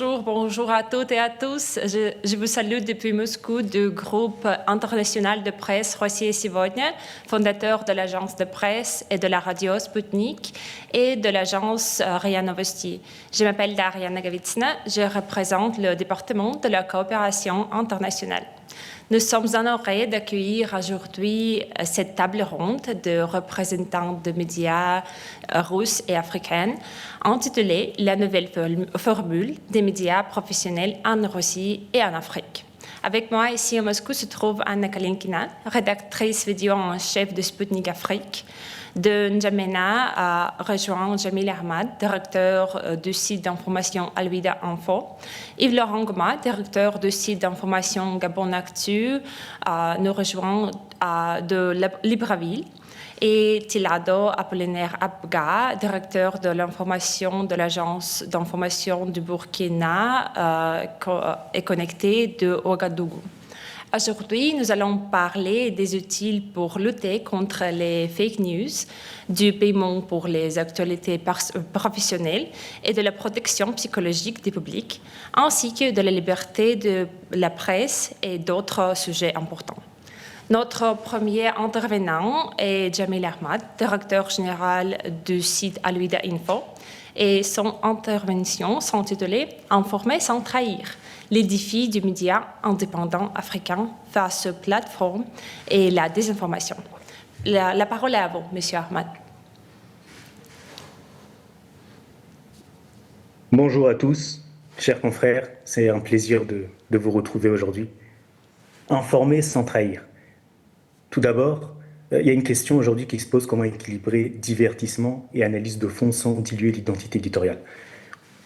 bonjour à toutes et à tous. Je vous salue depuis Moscou du groupe international de presse Rossiya Сегодня, fondateur de l'agence de presse et de la radio Sputnik et de l'agence RIA Novosti. Je m'appelle Daria Nagovitsina, je représente le département de la coopération internationale. Nous sommes honorés d'accueillir aujourd'hui cette table ronde de représentants de médias russes et africains intitulée « La nouvelle formule des médias professionnels en Russie et en Afrique ». Avec moi ici à Moscou se trouve Anna Kalinkina, rédactrice vidéo en chef de Sputnik Afrique. De N'Djamena a rejoint Jamil Ahmad, directeur du site d'information Al-Wida Info. Yves-Laurent Goma, directeur du site d'information Gabon Actu, nous rejoint de Libreville. Et Tilado Apollinaire Abga, directeur de l'information de l'agence d'information du Burkina, est connecté de Ouagadougou. Aujourd'hui, nous allons parler des outils pour lutter contre les fake news, du paiement pour les actualités professionnelles et de la protection psychologique du public, ainsi que de la liberté de la presse et d'autres sujets importants. Notre premier intervenant est Jamil Ahmad, directeur général du site Al-Wida Info, et son intervention s'intitulait « Informer sans trahir ». Les défis du média indépendant africain face aux plateformes et la désinformation. La parole est à vous, Monsieur Ahmad. Bonjour à tous, chers confrères, c'est un plaisir de vous retrouver aujourd'hui. Informer sans trahir. Tout d'abord, il y a une question aujourd'hui qui se pose: comment équilibrer divertissement et analyse de fond sans diluer l'identité éditoriale.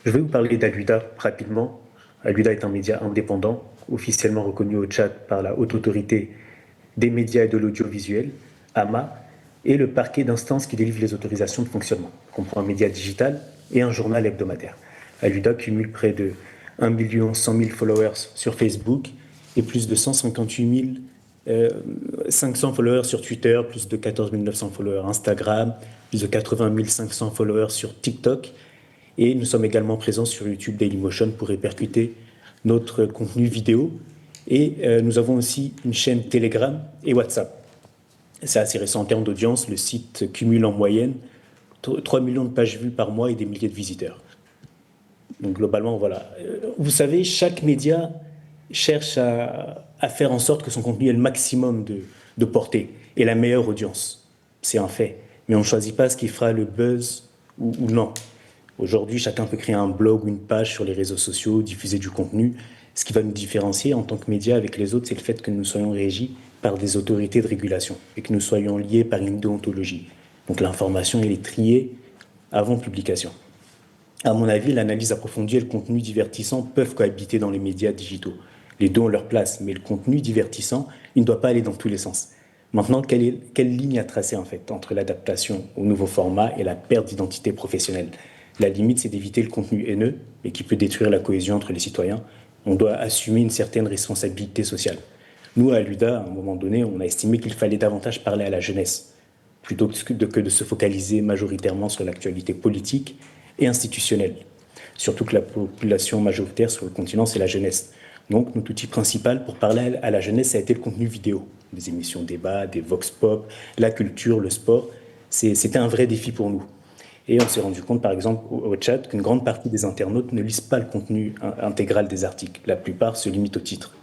Je vais vous parler d'Al-Wida rapidement. Al-Wida est un média indépendant, officiellement reconnu au Tchad par la Haute Autorité des médias et de l'audiovisuel, AMA, et le parquet d'instance qui délivre les autorisations de fonctionnement. Il comprend un média digital et un journal hebdomadaire. Al-Wida cumule près de 1 100 000 followers sur Facebook et plus de 158 500 followers sur Twitter, plus de 14 900 followers Instagram, plus de 80 500 followers sur TikTok. Et nous sommes également présents sur YouTube Dailymotion pour répercuter notre contenu vidéo. Et nous avons aussi une chaîne Telegram et WhatsApp. C'est assez récent en termes d'audience. Le site cumule en moyenne 3 millions de pages vues par mois et des milliers de visiteurs. Donc globalement, voilà. Vous savez, chaque média cherche à faire en sorte que son contenu ait le maximum de portée et la meilleure audience. C'est un fait. Mais on ne choisit pas ce qui fera le buzz ou non. Aujourd'hui, chacun peut créer un blog ou une page sur les réseaux sociaux, diffuser du contenu. Ce qui va nous différencier en tant que médias avec les autres, c'est le fait que nous soyons régis par des autorités de régulation et que nous soyons liés par une déontologie. Donc l'information, elle est triée avant publication. À mon avis, l'analyse approfondie et le contenu divertissant peuvent cohabiter dans les médias digitaux. Les deux ont leur place, mais le contenu divertissant, il ne doit pas aller dans tous les sens. Maintenant, quelle ligne à tracer en fait entre l'adaptation au nouveau format et la perte d'identité professionnelle? La limite, c'est d'éviter le contenu haineux et qui peut détruire la cohésion entre les citoyens. On doit assumer une certaine responsabilité sociale. Nous, à Al-Wida, à un moment donné, on a estimé qu'il fallait davantage parler à la jeunesse, plutôt que de se focaliser majoritairement sur l'actualité politique et institutionnelle. Surtout que la population majoritaire sur le continent, c'est la jeunesse. Donc, notre outil principal pour parler à la jeunesse, ça a été le contenu vidéo. Des émissions débat, des vox pop, la culture, le sport. C'était un vrai défi pour nous. Et on s'est rendu compte, par exemple, au Tchad, qu'une grande partie des internautes ne lisent pas le contenu intégral des articles. La plupart se limitent au titre.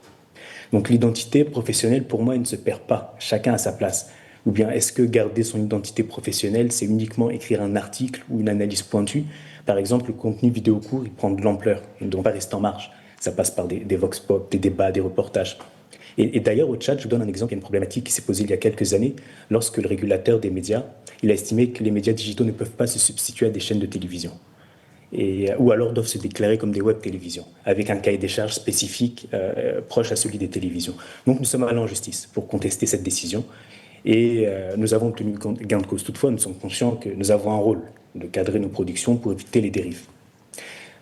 Donc l'identité professionnelle, pour moi, elle ne se perd pas. Chacun a sa place. Ou bien, est-ce que garder son identité professionnelle, c'est uniquement écrire un article ou une analyse pointue? Par exemple, le contenu vidéo court, il prend de l'ampleur. Il ne doit pas rester en marge. Ça passe par des vox pop, des débats, des reportages. Et d'ailleurs, au Tchad, je vous donne un exemple, il y a une problématique qui s'est posée il y a quelques années, lorsque le régulateur des médias, il a estimé que les médias digitaux ne peuvent pas se substituer à des chaînes de télévision, ou alors doivent se déclarer comme des web-télévisions, avec un cahier des charges spécifique proche à celui des télévisions. Donc nous sommes allés en justice pour contester cette décision, et nous avons obtenu gain de cause. Toutefois, nous sommes conscients que nous avons un rôle de cadrer nos productions pour éviter les dérives.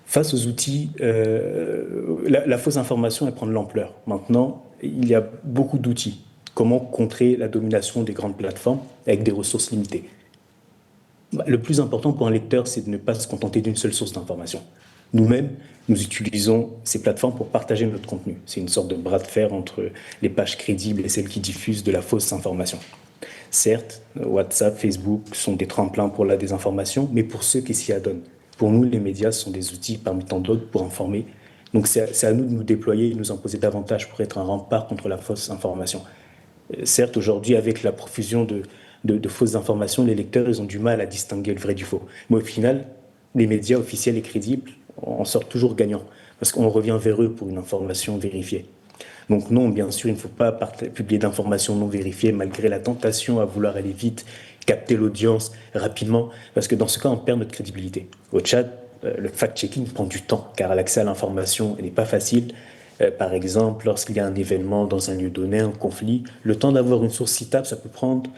Face aux outils, la fausse information, elle prend de l'ampleur. Maintenant, il y a beaucoup d'outils. Comment contrer la domination des grandes plateformes avec des ressources limitées? Le plus important pour un lecteur, c'est de ne pas se contenter d'une seule source d'information. Nous-mêmes, nous utilisons ces plateformes pour partager notre contenu. C'est une sorte de bras de fer entre les pages crédibles et celles qui diffusent de la fausse information. Certes, WhatsApp, Facebook sont des tremplins pour la désinformation, mais pour ceux qui s'y adonnent. Pour nous, les médias sont des outils parmi tant d'autres pour informer. Donc c'est à nous de nous déployer et de nous imposer davantage pour être un rempart contre la fausse information. Certes, aujourd'hui, avec la profusion de fausses informations, les lecteurs ils ont du mal à distinguer le vrai du faux. Mais au final, les médias officiels et crédibles en sortent toujours gagnants, parce qu'on revient vers eux pour une information vérifiée. Donc non, bien sûr, il ne faut pas publier d'informations non vérifiées malgré la tentation à vouloir aller vite, capter l'audience rapidement, parce que dans ce cas, on perd notre crédibilité. Au Tchad, le fact-checking prend du temps, car l'accès à l'information n'est pas facile. Par exemple, lorsqu'il y a un événement dans un lieu donné, un conflit, le temps d'avoir une source citable, ça peut prendre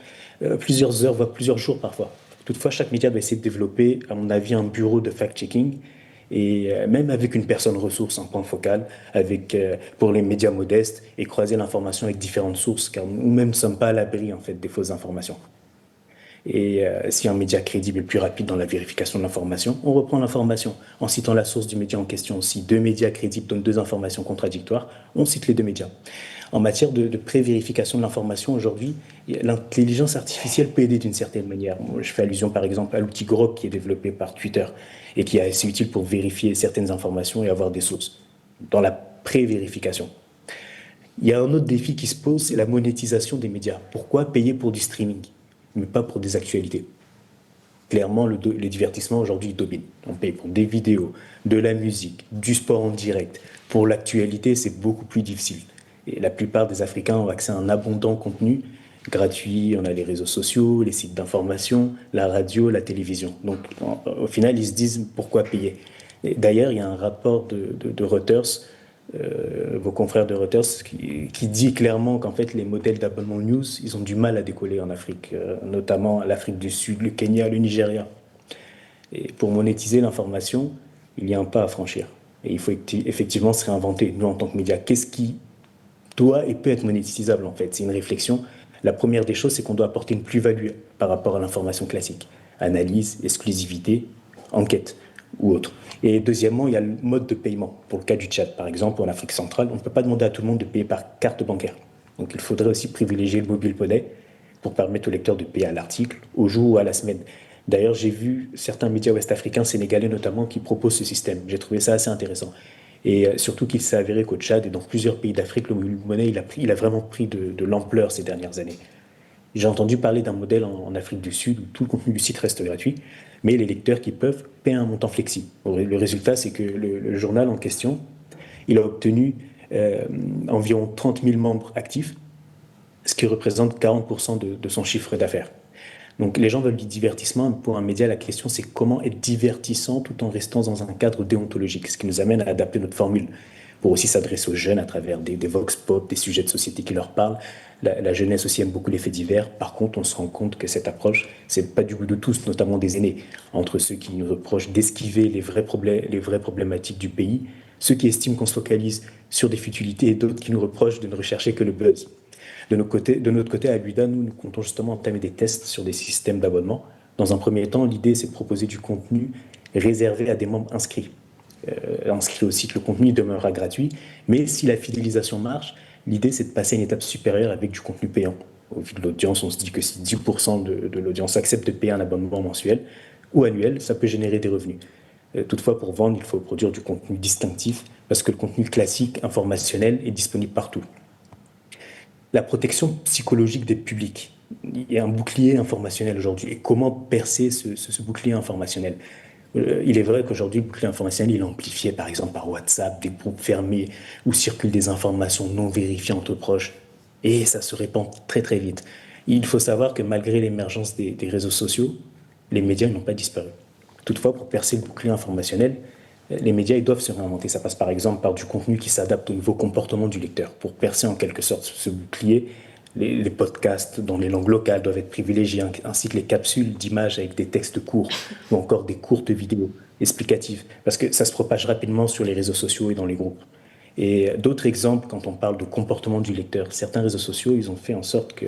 plusieurs heures, voire plusieurs jours parfois. Toutefois, chaque média va essayer de développer, à mon avis, un bureau de fact-checking, et même avec une personne ressource, un point focal, pour les médias modestes, et croiser l'information avec différentes sources, car nous-mêmes ne sommes pas à l'abri en fait, des fausses informations. Et si un média crédible est plus rapide dans la vérification de l'information, on reprend l'information en citant la source du média en question. Si deux médias crédibles donnent deux informations contradictoires, on cite les deux médias. En matière de pré-vérification de l'information, aujourd'hui, l'intelligence artificielle peut aider d'une certaine manière. Je fais allusion par exemple à l'outil Grok qui est développé par Twitter et qui est assez utile pour vérifier certaines informations et avoir des sources dans la pré-vérification. Il y a un autre défi qui se pose, c'est la monétisation des médias. Pourquoi payer pour du streaming, mais pas pour des actualités? Clairement, le divertissement aujourd'hui domine. On paye pour des vidéos, de la musique, du sport en direct. Pour l'actualité, c'est beaucoup plus difficile. Et la plupart des Africains ont accès à un abondant contenu gratuit. On a les réseaux sociaux, les sites d'information, la radio, la télévision. Donc, au final, ils se disent pourquoi payer. D'ailleurs, il y a un rapport de Reuters, vos confrères de Reuters, qui dit clairement qu'en fait, les modèles d'abonnement news, ils ont du mal à décoller en Afrique, notamment l'Afrique du Sud, le Kenya, le Nigeria. Et pour monétiser l'information, il y a un pas à franchir. Et il faut effectivement se réinventer, nous, en tant que médias. Qu'est-ce qui doit et peut être monétisable, en fait? C'est une réflexion. La première des choses, c'est qu'on doit apporter une plus-value par rapport à l'information classique. Analyse, exclusivité, enquête ou autre. Et deuxièmement, il y a le mode de paiement. Pour le cas du Tchad, par exemple, ou en Afrique centrale, on ne peut pas demander à tout le monde de payer par carte bancaire. Donc il faudrait aussi privilégier le mobile money pour permettre aux lecteurs de payer à l'article, au jour ou à la semaine. D'ailleurs, j'ai vu certains médias ouest-africains, sénégalais notamment, qui proposent ce système. J'ai trouvé ça assez intéressant. Et surtout qu'il s'est avéré qu'au Tchad et dans plusieurs pays d'Afrique, le mobile money, il a vraiment pris de l'ampleur ces dernières années. J'ai entendu parler d'un modèle en Afrique du Sud où tout le contenu du site reste gratuit, mais les lecteurs qui peuvent paient un montant flexible. Le résultat, c'est que le journal en question, il a obtenu environ 30 000 membres actifs, ce qui représente 40% de son chiffre d'affaires. Donc les gens veulent du divertissement. Pour un média, la question c'est comment être divertissant tout en restant dans un cadre déontologique, ce qui nous amène à adapter notre formule pour aussi s'adresser aux jeunes à travers des vox pop, des sujets de société qui leur parlent. La jeunesse aussi aime beaucoup les faits divers. Par contre, on se rend compte que cette approche, c'est pas du goût de tous, notamment des aînés, entre ceux qui nous reprochent d'esquiver les vraies problématiques du pays, ceux qui estiment qu'on se focalise sur des futilités et d'autres qui nous reprochent de ne rechercher que le buzz. De notre côté, à l'UDA, nous comptons justement entamer des tests sur des systèmes d'abonnement. Dans un premier temps, l'idée, c'est de proposer du contenu réservé à des membres inscrits. Inscrits au site, le contenu demeurera gratuit, mais si la fidélisation marche, l'idée, c'est de passer à une étape supérieure avec du contenu payant. Au vu de l'audience, on se dit que si 10% de l'audience accepte de payer un abonnement mensuel ou annuel, ça peut générer des revenus. Toutefois, pour vendre, il faut produire du contenu distinctif, parce que le contenu classique, informationnel, est disponible partout. La protection psychologique des publics. Il y a un bouclier informationnel aujourd'hui. Et comment percer ce bouclier informationnel? Il est vrai qu'aujourd'hui, le bouclier informationnel, il est amplifié, par exemple, par WhatsApp, des groupes fermés, où circulent des informations non vérifiées entre proches. Et ça se répand très, très vite. Il faut savoir que malgré l'émergence des réseaux sociaux, les médias n'ont pas disparu. Toutefois, pour percer le bouclier informationnel, les médias ils doivent se réinventer. Ça passe par exemple par du contenu qui s'adapte au nouveau comportement du lecteur. Pour percer en quelque sorte ce bouclier, les podcasts dans les langues locales doivent être privilégiés, ainsi que les capsules d'images avec des textes courts ou encore des courtes vidéos explicatives, parce que ça se propage rapidement sur les réseaux sociaux et dans les groupes. Et d'autres exemples, quand on parle de comportement du lecteur, certains réseaux sociaux, ils ont fait en sorte que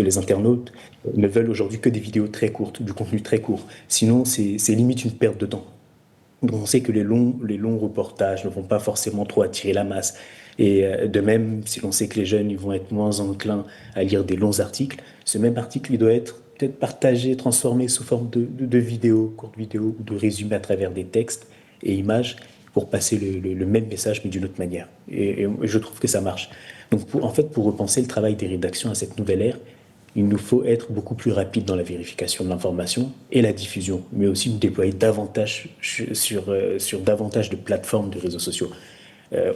les internautes ne veulent aujourd'hui que des vidéos très courtes, du contenu très court. Sinon, c'est limite une perte de temps. Donc on sait que les longs reportages ne vont pas forcément trop attirer la masse. Et de même, si l'on sait que les jeunes ils vont être moins enclins à lire des longs articles, ce même article il doit être peut-être partagé, transformé sous forme de vidéos, courtes vidéos ou de résumés à travers des textes et images pour passer le même message mais d'une autre manière. Et je trouve que ça marche. Donc en fait, pour repenser le travail des rédactions à cette nouvelle ère, il nous faut être beaucoup plus rapide dans la vérification de l'information et la diffusion, mais aussi nous déployer davantage sur davantage de plateformes de réseaux sociaux.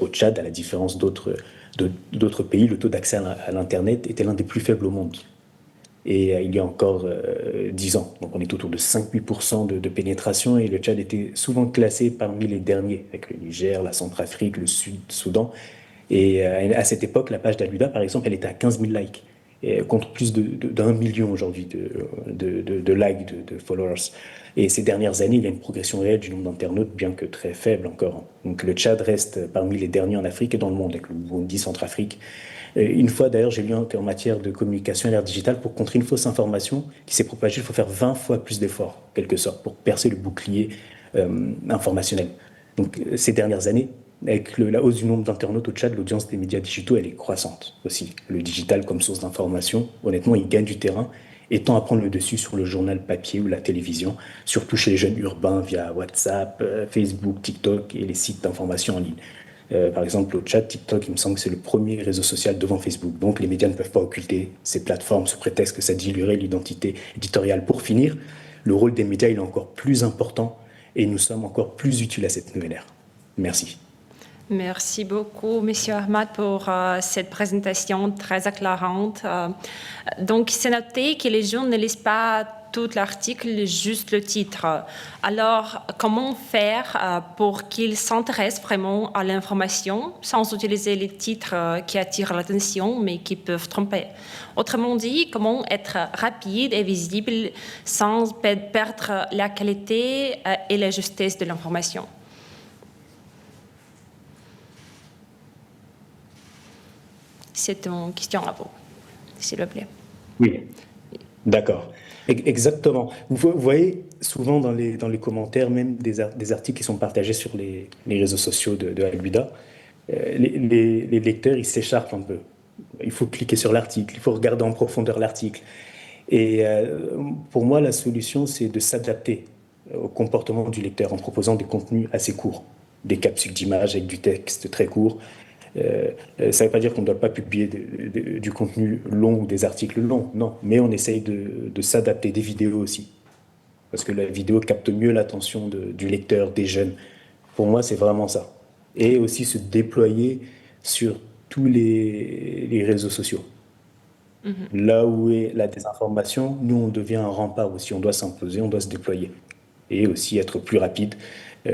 Au Tchad, à la différence d'autres pays, le taux d'accès à l'Internet était l'un des plus faibles au monde. Et il y a encore 10 ans. Donc on est autour de 5-8% de pénétration et le Tchad était souvent classé parmi les derniers, avec le Niger, la Centrafrique, le Sud-Soudan. Et à cette époque, la page d'Aluda, par exemple, elle était à 15 000 likes, et contre plus d'1 million aujourd'hui de likes, de followers. Et ces dernières années, il y a une progression réelle du nombre d'internautes, bien que très faible encore. Donc le Tchad reste parmi les derniers en Afrique et dans le monde, avec le Burundi, Centrafrique. Une fois, d'ailleurs, j'ai lu qu'en matière de communication à l'ère digitale, pour contrer une fausse information qui s'est propagée, il faut faire 20 fois plus d'efforts, en quelque sorte, pour percer le bouclier informationnel. Donc, ces dernières années, avec la hausse du nombre d'internautes au Tchad, l'audience des médias digitaux, elle est croissante aussi. Le digital comme source d'information, honnêtement, il gagne du terrain et tend à prendre le dessus sur le journal papier ou la télévision, surtout chez les jeunes urbains via WhatsApp, Facebook, TikTok et les sites d'information en ligne. Par exemple, au Tchad, TikTok, il me semble que c'est le premier réseau social devant Facebook. Donc, les médias ne peuvent pas occulter ces plateformes sous prétexte que ça diluerait l'identité éditoriale. Pour finir, le rôle des médias il est encore plus important et nous sommes encore plus utiles à cette nouvelle ère. Merci. Merci beaucoup, Monsieur Ahmad, pour cette présentation très éclairante. Donc, c'est noté que les gens ne lisent pas tout l'article, juste le titre. Alors, comment faire pour qu'ils s'intéressent vraiment à l'information sans utiliser les titres qui attirent l'attention mais qui peuvent tromper? Autrement dit, comment être rapide et visible sans perdre la qualité et la justesse de l'information? C'est une question à vous, s'il vous plaît. Oui, d'accord. Exactement. Vous voyez souvent dans les commentaires, même des articles qui sont partagés sur les réseaux sociaux de Al-Huda, les lecteurs, ils s'écharpent un peu. Il faut cliquer sur l'article, il faut regarder en profondeur l'article. Et pour moi, la solution, c'est de s'adapter au comportement du lecteur en proposant des contenus assez courts, des capsules d'images avec du texte très court. Ça ne veut pas dire qu'on ne doit pas publier du contenu long ou des articles longs, non, mais on essaye de s'adapter, des vidéos aussi, parce que la vidéo capte mieux l'attention du lecteur, des jeunes. Pour moi, c'est vraiment ça. Et aussi se déployer sur tous les réseaux sociaux. Là où est la désinformation, nous, on devient un rempart aussi. On doit s'imposer, on doit se déployer. Et aussi être plus rapide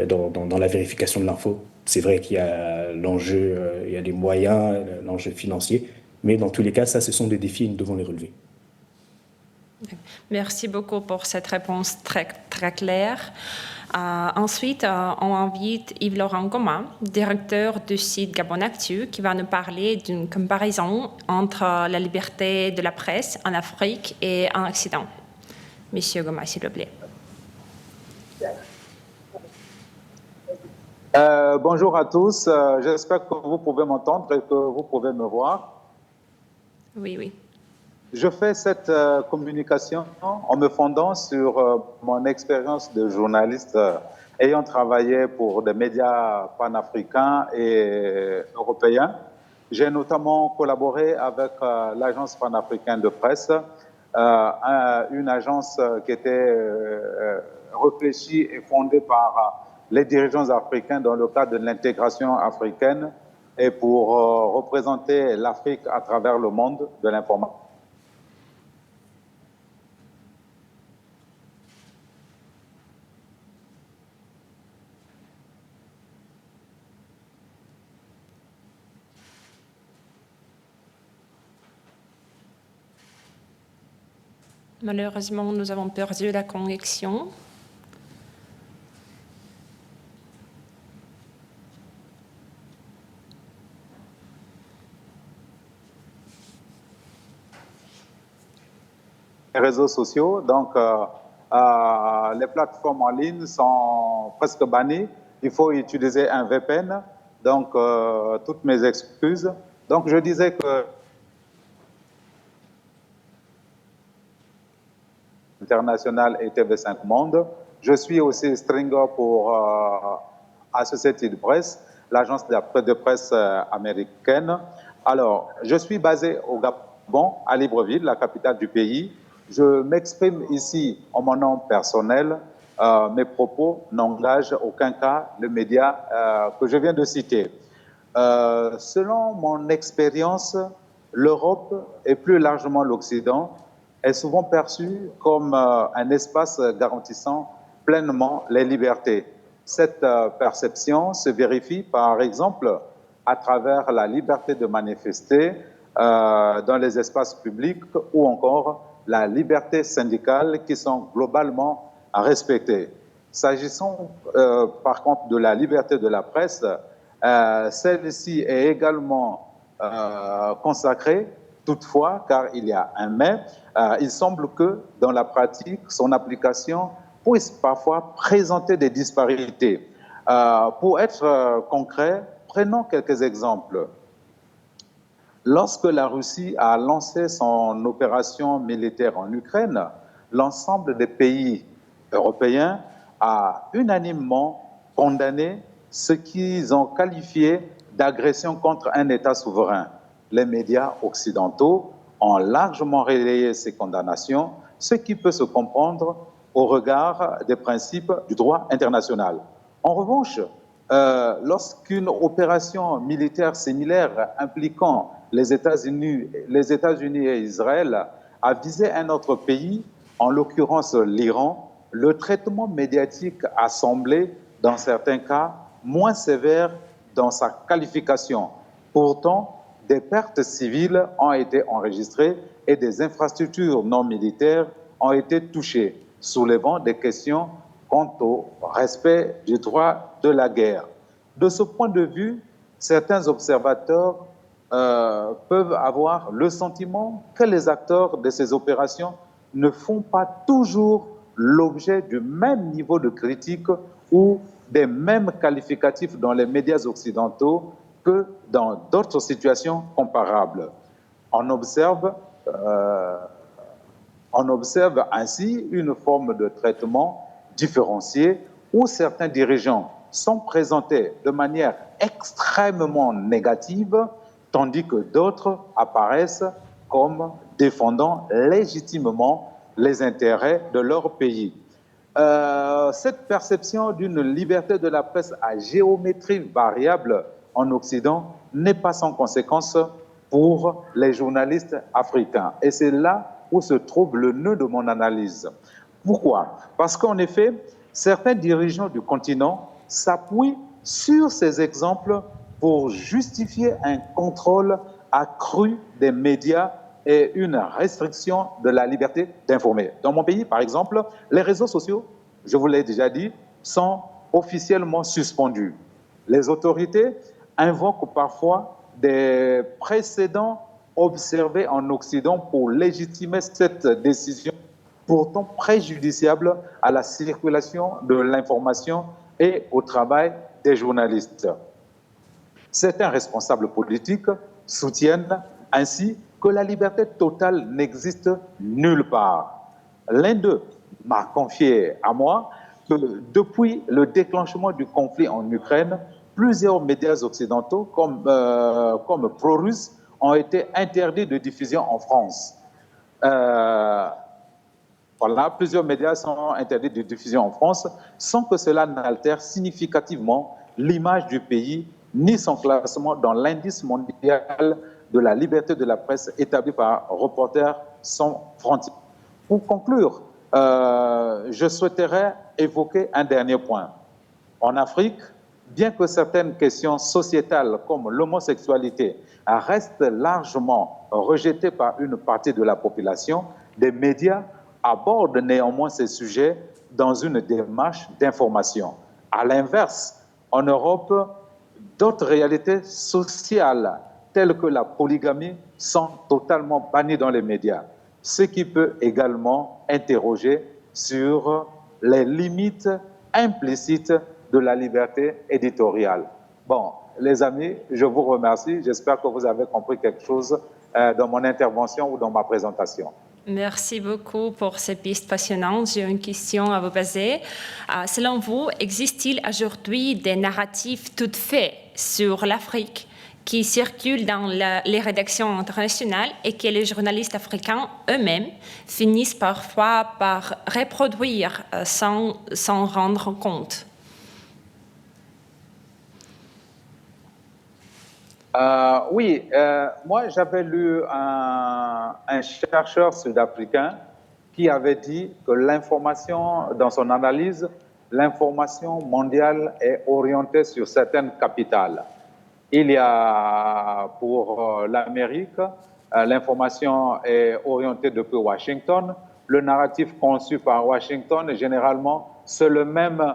dans la vérification de l'info. C'est vrai qu'il y a l'enjeu, il y a les moyens, l'enjeu financier. Mais dans tous les cas, ça, ce sont des défis et nous devons les relever. Merci beaucoup pour cette réponse très, très claire. Ensuite, on invite Yves-Laurent Goma, directeur du site Gabon Actu, qui va nous parler d'une comparaison entre la liberté de la presse en Afrique et en Occident. Monsieur Goma, s'il vous plaît. Bonjour à tous. J'espère que vous pouvez m'entendre et que vous pouvez me voir. Oui, oui. Je fais cette communication en me fondant sur mon expérience de journaliste ayant travaillé pour des médias panafricains et européens. J'ai notamment collaboré avec l'agence panafricaine de presse, une agence qui était réfléchie et fondée par les dirigeants africains dans le cadre de l'intégration africaine et pour représenter l'Afrique à travers le monde de l'information. Malheureusement, nous avons perdu la connexion. Les réseaux sociaux, donc les plateformes en ligne sont sont presque bannis. Il faut utiliser un VPN. Donc, toutes mes excuses. Donc, je disais que international et TV5 Monde. Je suis aussi stringer pour Associated Press, l'agence de presse américaine. Alors, je suis basé au Gabon, à Libreville, la capitale du pays. Je m'exprime ici en mon nom personnel. Mes propos n'engagent aucun cas le média que je viens de citer. Selon mon expérience, l'Europe et plus largement l'Occident est souvent perçue comme un espace garantissant pleinement les libertés. Cette perception se vérifie par exemple à travers la liberté de manifester dans les espaces publics ou encore la liberté syndicale qui sont globalement respectées. S'agissant par contre de la liberté de la presse, celle-ci est également consacrée, toutefois, car il y a un mais, il semble que dans la pratique, son application puisse parfois présenter des disparités. Pour être concret, prenons quelques exemples. Lorsque la Russie a lancé son opération militaire en Ukraine, l'ensemble des pays européens a unanimement condamné ce qu'ils ont qualifié d'agression contre un État souverain. Les médias occidentaux ont largement relayé ces condamnations, ce qui peut se comprendre au regard des principes du droit international. En revanche, lorsqu'une opération militaire similaire impliquant les États-Unis et Israël a visé un autre pays, en l'occurrence l'Iran, le traitement médiatique a semblé, dans certains cas, moins sévère dans sa qualification. Pourtant, des pertes civiles ont été enregistrées et des infrastructures non militaires ont été touchées, soulevant des questions quant au respect du droit de la guerre. De ce point de vue, certains observateurs peuvent avoir le sentiment que les acteurs de ces opérations ne font pas toujours l'objet du même niveau de critique ou des mêmes qualificatifs dans les médias occidentaux que dans d'autres situations comparables. On observe ainsi une forme de traitement différencié où certains dirigeants sont présentés de manière extrêmement négative, tandis que d'autres apparaissent comme défendant légitimement les intérêts de leur pays. Cette perception d'une liberté de la presse à géométrie variable en Occident n'est pas sans conséquence pour les journalistes africains. Et c'est là où se trouve le nœud de mon analyse. Pourquoi? Parce qu'en effet, certains dirigeants du continent s'appuient sur ces exemples pour justifier un contrôle accru des médias et une restriction de la liberté d'informer. Dans mon pays, par exemple, les réseaux sociaux, je vous l'ai déjà dit, sont officiellement suspendus. Les autorités invoquent parfois des précédents observés en Occident pour légitimer cette décision, pourtant préjudiciable à la circulation de l'information et au travail des journalistes. Certains responsables politiques soutiennent ainsi que la liberté totale n'existe nulle part. L'un d'eux m'a confié à moi que depuis le déclenchement du conflit en Ukraine, plusieurs médias occidentaux comme pro-russes ont été interdits de diffusion en France. Plusieurs médias sont interdits de diffusion en France sans que cela n'altère significativement l'image du pays ni son classement dans l'indice mondial de la liberté de la presse établi par Reporters sans frontières. Pour conclure, je souhaiterais évoquer un dernier point. En Afrique, bien que certaines questions sociétales comme l'homosexualité restent largement rejetées par une partie de la population, des médias abordent néanmoins ces sujets dans une démarche d'information. À l'inverse, en Europe, d'autres réalités sociales telles que la polygamie sont totalement bannies dans les médias, ce qui peut également interroger sur les limites implicite de la liberté éditoriale. Bon, les amis, je vous remercie. J'espère que vous avez compris quelque chose dans mon intervention ou dans ma présentation. Merci beaucoup pour ces pistes passionnantes. J'ai une question à vous poser. Selon vous, existe-t-il aujourd'hui des narratifs toutes faits sur l'Afrique qui circulent dans les rédactions internationales et que les journalistes africains eux-mêmes finissent parfois par reproduire sans s'en rendre compte? Oui, moi j'avais lu un chercheur sud-africain qui avait dit que l'information, dans son analyse, l'information mondiale est orientée sur certaines capitales. Il y a pour l'Amérique, l'information est orientée depuis Washington. Le narratif conçu par Washington, généralement, c'est le même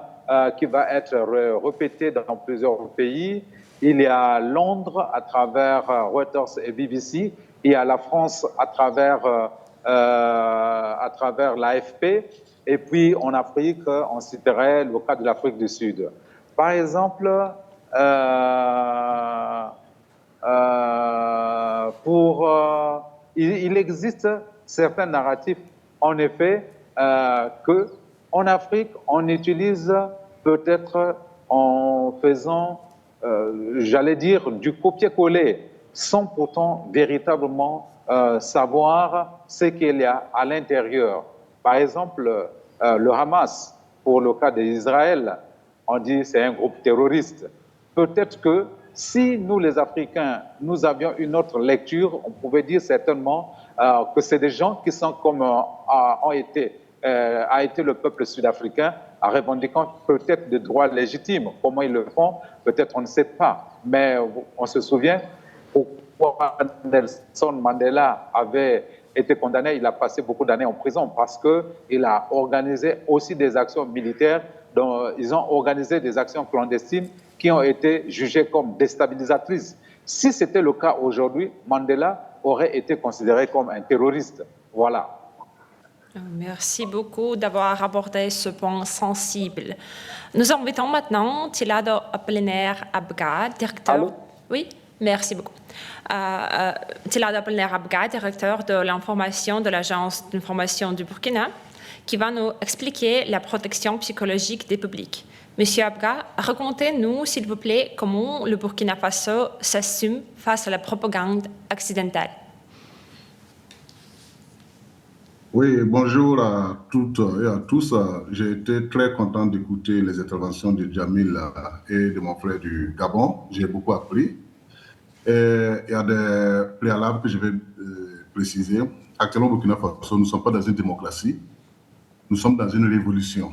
qui va être répété dans plusieurs pays. Il y a Londres à travers Reuters et BBC. Il y a la France à travers l'AFP. Et puis en Afrique, on citerait le cas de l'Afrique du Sud. Par exemple, il existe certains narratifs, en effet, qu'en Afrique, on utilise peut-être en faisant, j'allais dire, du copier-coller, sans pourtant véritablement savoir ce qu'il y a à l'intérieur. Par exemple, le Hamas, pour le cas d'Israël, on dit que c'est un groupe terroriste. Peut-être que si nous, les Africains, nous avions une autre lecture, on pouvait dire certainement que c'est des gens qui sont comme a été le peuple sud-africain, en revendiquant peut-être des droits légitimes. Comment ils le font, peut-être on ne sait pas. Mais on se souvient pourquoi Nelson Mandela avait été condamné. Il a passé beaucoup d'années en prison parce qu'il a organisé aussi des actions militaires. Dont ils ont organisé des actions clandestines qui ont été jugées comme déstabilisatrices. Si c'était le cas aujourd'hui, Mandela aurait été considéré comme un terroriste. Voilà. Merci beaucoup d'avoir abordé ce point sensible. Nous invitons maintenant Tilado Apollinaire Abga, directeur... Allô? Oui, merci beaucoup. Tilado Apollinaire Abga, directeur de l'information de l'Agence d'information du Burkina, qui va nous expliquer la protection psychologique des publics. Monsieur Abga, racontez-nous, s'il vous plaît, comment le Burkina Faso s'assume face à la propagande occidentale. Oui, bonjour à toutes et à tous. J'ai été très content d'écouter les interventions de Djamil et de mon frère du Gabon. J'ai beaucoup appris. Et il y a des préalables que je vais préciser. Actuellement, au Burkina Faso, nous ne sommes pas dans une démocratie. Nous sommes dans une révolution.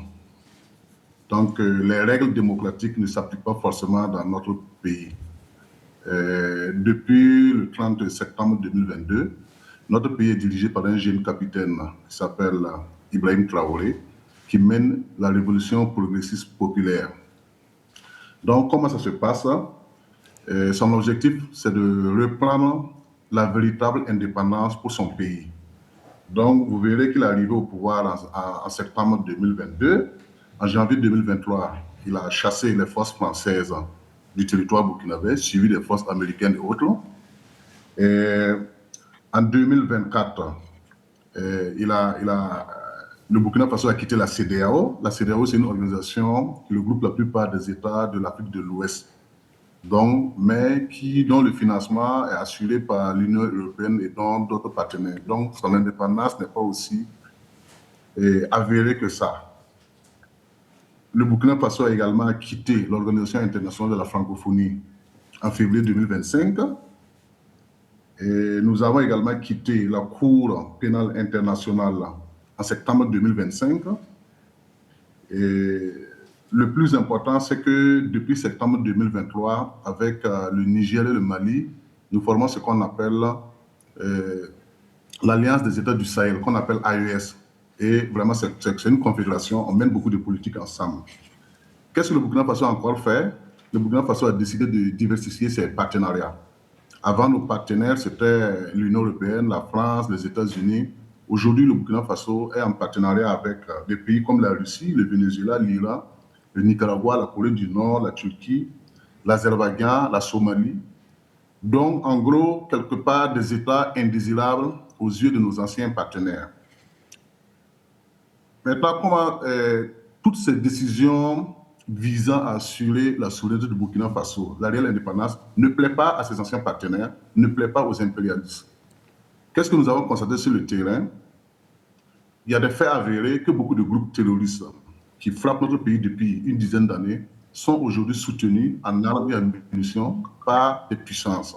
Donc, les règles démocratiques ne s'appliquent pas forcément dans notre pays. Depuis le 30 septembre 2022, notre pays est dirigé par un jeune capitaine qui s'appelle Ibrahim Traoré, qui mène la révolution progressiste populaire. Donc, comment ça se passe? Son objectif, c'est de reprendre la véritable indépendance pour son pays. Donc, vous verrez qu'il est arrivé au pouvoir en septembre 2022. En janvier 2023, il a chassé les forces françaises du territoire burkinabé, suivi des forces américaines et autres. Et en 2024, le Burkina Faso a quitté la CEDEAO. La CEDEAO, c'est une organisation qui regroupe la plupart des États de l'Afrique de l'Ouest, mais dont le financement est assuré par l'Union européenne et d'autres partenaires. Donc, son indépendance n'est pas aussi avérée que ça. Le Burkina Faso a également quitté l'Organisation internationale de la francophonie en février 2025. Et nous avons également quitté la Cour pénale internationale en septembre 2025. Et le plus important, c'est que depuis septembre 2023, avec le Niger et le Mali, nous formons ce qu'on appelle l'Alliance des États du Sahel, qu'on appelle AES. Et vraiment, c'est une confédération, on mène beaucoup de politiques ensemble. Qu'est-ce que le Burkina Faso a encore fait? Le Burkina Faso a décidé de diversifier ses partenariats. Avant, nos partenaires, c'était l'Union européenne, la France, les États-Unis. Aujourd'hui, le Burkina Faso est en partenariat avec des pays comme la Russie, le Venezuela, l'Iran, le Nicaragua, la Corée du Nord, la Turquie, l'Azerbaïdjan, la Somalie. Donc, en gros, quelque part, des États indésirables aux yeux de nos anciens partenaires. Maintenant, comment toutes ces décisions visant à assurer la souveraineté du Burkina Faso, la réelle indépendance, ne plaît pas à ses anciens partenaires, ne plaît pas aux impérialistes. Qu'est-ce que nous avons constaté sur le terrain? Il y a des faits avérés que beaucoup de groupes terroristes qui frappent notre pays depuis une dizaine d'années sont aujourd'hui soutenus en armes et en munitions par des puissances.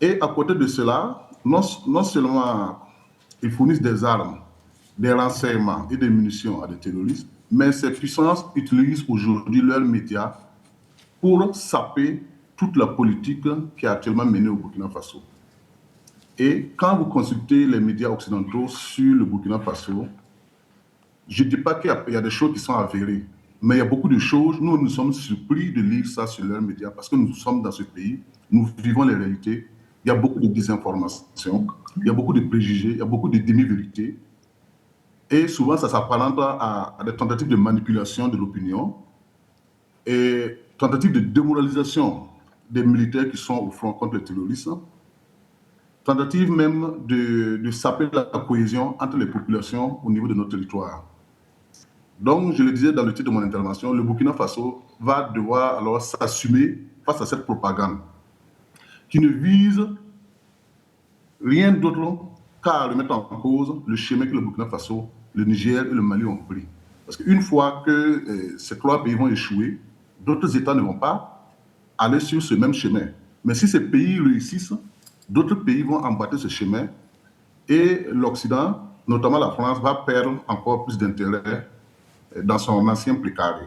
Et à côté de cela, non seulement ils fournissent des armes, des renseignements et des munitions à des terroristes, mais ces puissances utilisent aujourd'hui leurs médias pour saper toute la politique qui est actuellement menée au Burkina Faso. Et quand vous consultez les médias occidentaux sur le Burkina Faso, je ne dis pas qu'il y a des choses qui sont avérées, mais il y a beaucoup de choses, nous sommes surpris de lire ça sur leurs médias parce que nous sommes dans ce pays, nous vivons les réalités, il y a beaucoup de désinformation, il y a beaucoup de préjugés, il y a beaucoup de demi-vérités. Et souvent, ça s'apparente à des tentatives de manipulation de l'opinion et tentatives de démoralisation des militaires qui sont au front contre le terrorisme, tentatives même de saper la cohésion entre les populations au niveau de notre territoire. Donc, je le disais dans le titre de mon intervention, le Burkina Faso va devoir alors s'assumer face à cette propagande qui ne vise rien d'autre qu'à remettre en cause le chemin que le Burkina Faso, le Niger et le Mali ont pris. Parce qu'une fois que ces trois pays vont échouer, d'autres États ne vont pas aller sur ce même chemin. Mais si ces pays réussissent, d'autres pays vont emboîter ce chemin et l'Occident, notamment la France, va perdre encore plus d'intérêt dans son ancien précaré.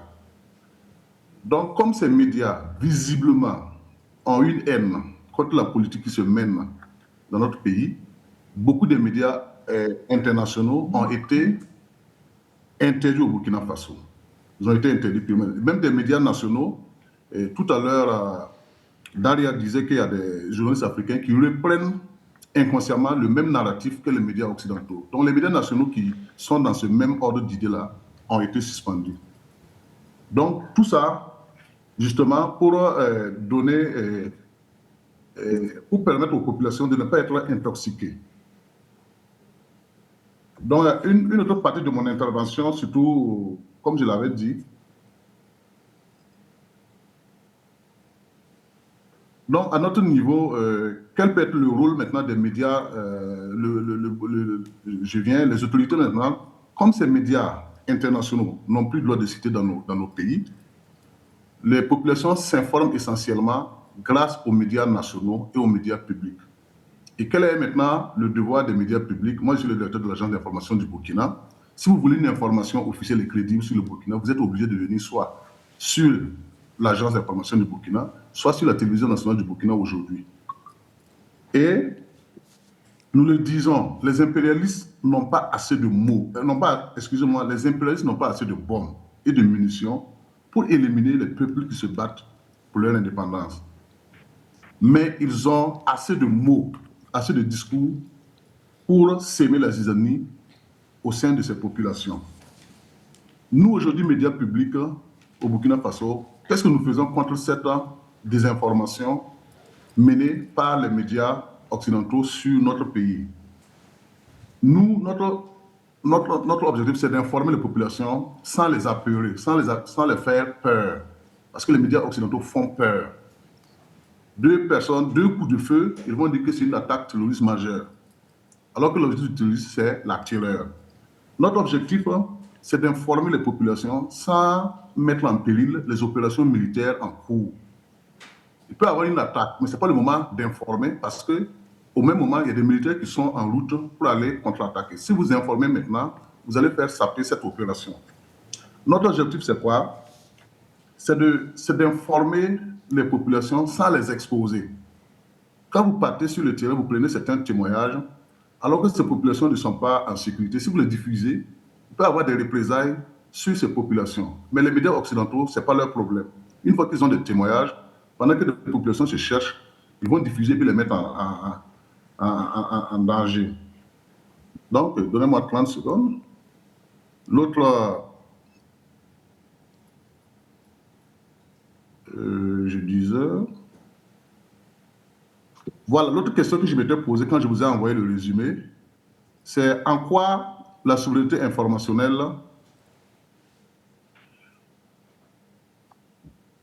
Donc, comme ces médias, visiblement, ont une haine contre la politique qui se mène dans notre pays, beaucoup de médias internationaux ont été interdits au Burkina Faso. Ils ont été interdits. Même des médias nationaux. Tout à l'heure, Daria disait qu'il y a des journalistes africains qui reprennent inconsciemment le même narratif que les médias occidentaux. Donc les médias nationaux qui sont dans ce même ordre d'idées-là ont été suspendus. Donc tout ça, justement, pour donner, pour permettre aux populations de ne pas être intoxiquées. Donc une autre partie de mon intervention, surtout, comme je l'avais dit, donc, à notre niveau, quel peut être le rôle maintenant des médias, les autorités maintenant, comme ces médias internationaux n'ont plus le droit de citer dans nos pays, les populations s'informent essentiellement grâce aux médias nationaux et aux médias publics. Et quel est maintenant le devoir des médias publics? Moi, je suis le directeur de l'agence d'information du Burkina. Si vous voulez une information officielle et crédible sur le Burkina, vous êtes obligé de venir soit sur l'agence d'information du Burkina, soit sur la télévision nationale du Burkina aujourd'hui. Et nous le disons, les impérialistes n'ont pas assez de mots, les impérialistes n'ont pas assez de bombes et de munitions pour éliminer les peuples qui se battent pour leur indépendance. Mais ils ont assez de mots, assez de discours pour s'aimer la zizanie au sein de ces populations. Nous, aujourd'hui, médias publics au Burkina Faso, qu'est-ce que nous faisons contre cette désinformation menée par les médias occidentaux sur notre pays? Nous, notre objectif, c'est d'informer les populations sans les apeurer, sans les faire peur. Parce que les médias occidentaux font peur. Deux coups de feu, ils vont dire que c'est une attaque terroriste majeure. Alors que l'objectif du terrorisme, c'est la terreur. Notre objectif, c'est d'informer les populations sans mettre en péril les opérations militaires en cours. Il peut y avoir une attaque, mais ce n'est pas le moment d'informer parce qu'au même moment, il y a des militaires qui sont en route pour aller contre-attaquer. Si vous informez maintenant, vous allez faire saper cette opération. Notre objectif, c'est quoi? C'est d'informer les populations sans les exposer. Quand vous partez sur le terrain, vous prenez certains témoignages, alors que ces populations ne sont pas en sécurité. Si vous les diffusez, il peut y avoir des représailles sur ces populations. Mais les médias occidentaux, ce n'est pas leur problème. Une fois qu'ils ont des témoignages, pendant que les populations se cherchent, ils vont diffuser et les mettre en danger. Donc, donnez-moi 30 secondes. je disais... Voilà, l'autre question que je m'étais posée quand je vous ai envoyé le résumé, c'est en quoi la souveraineté informationnelle,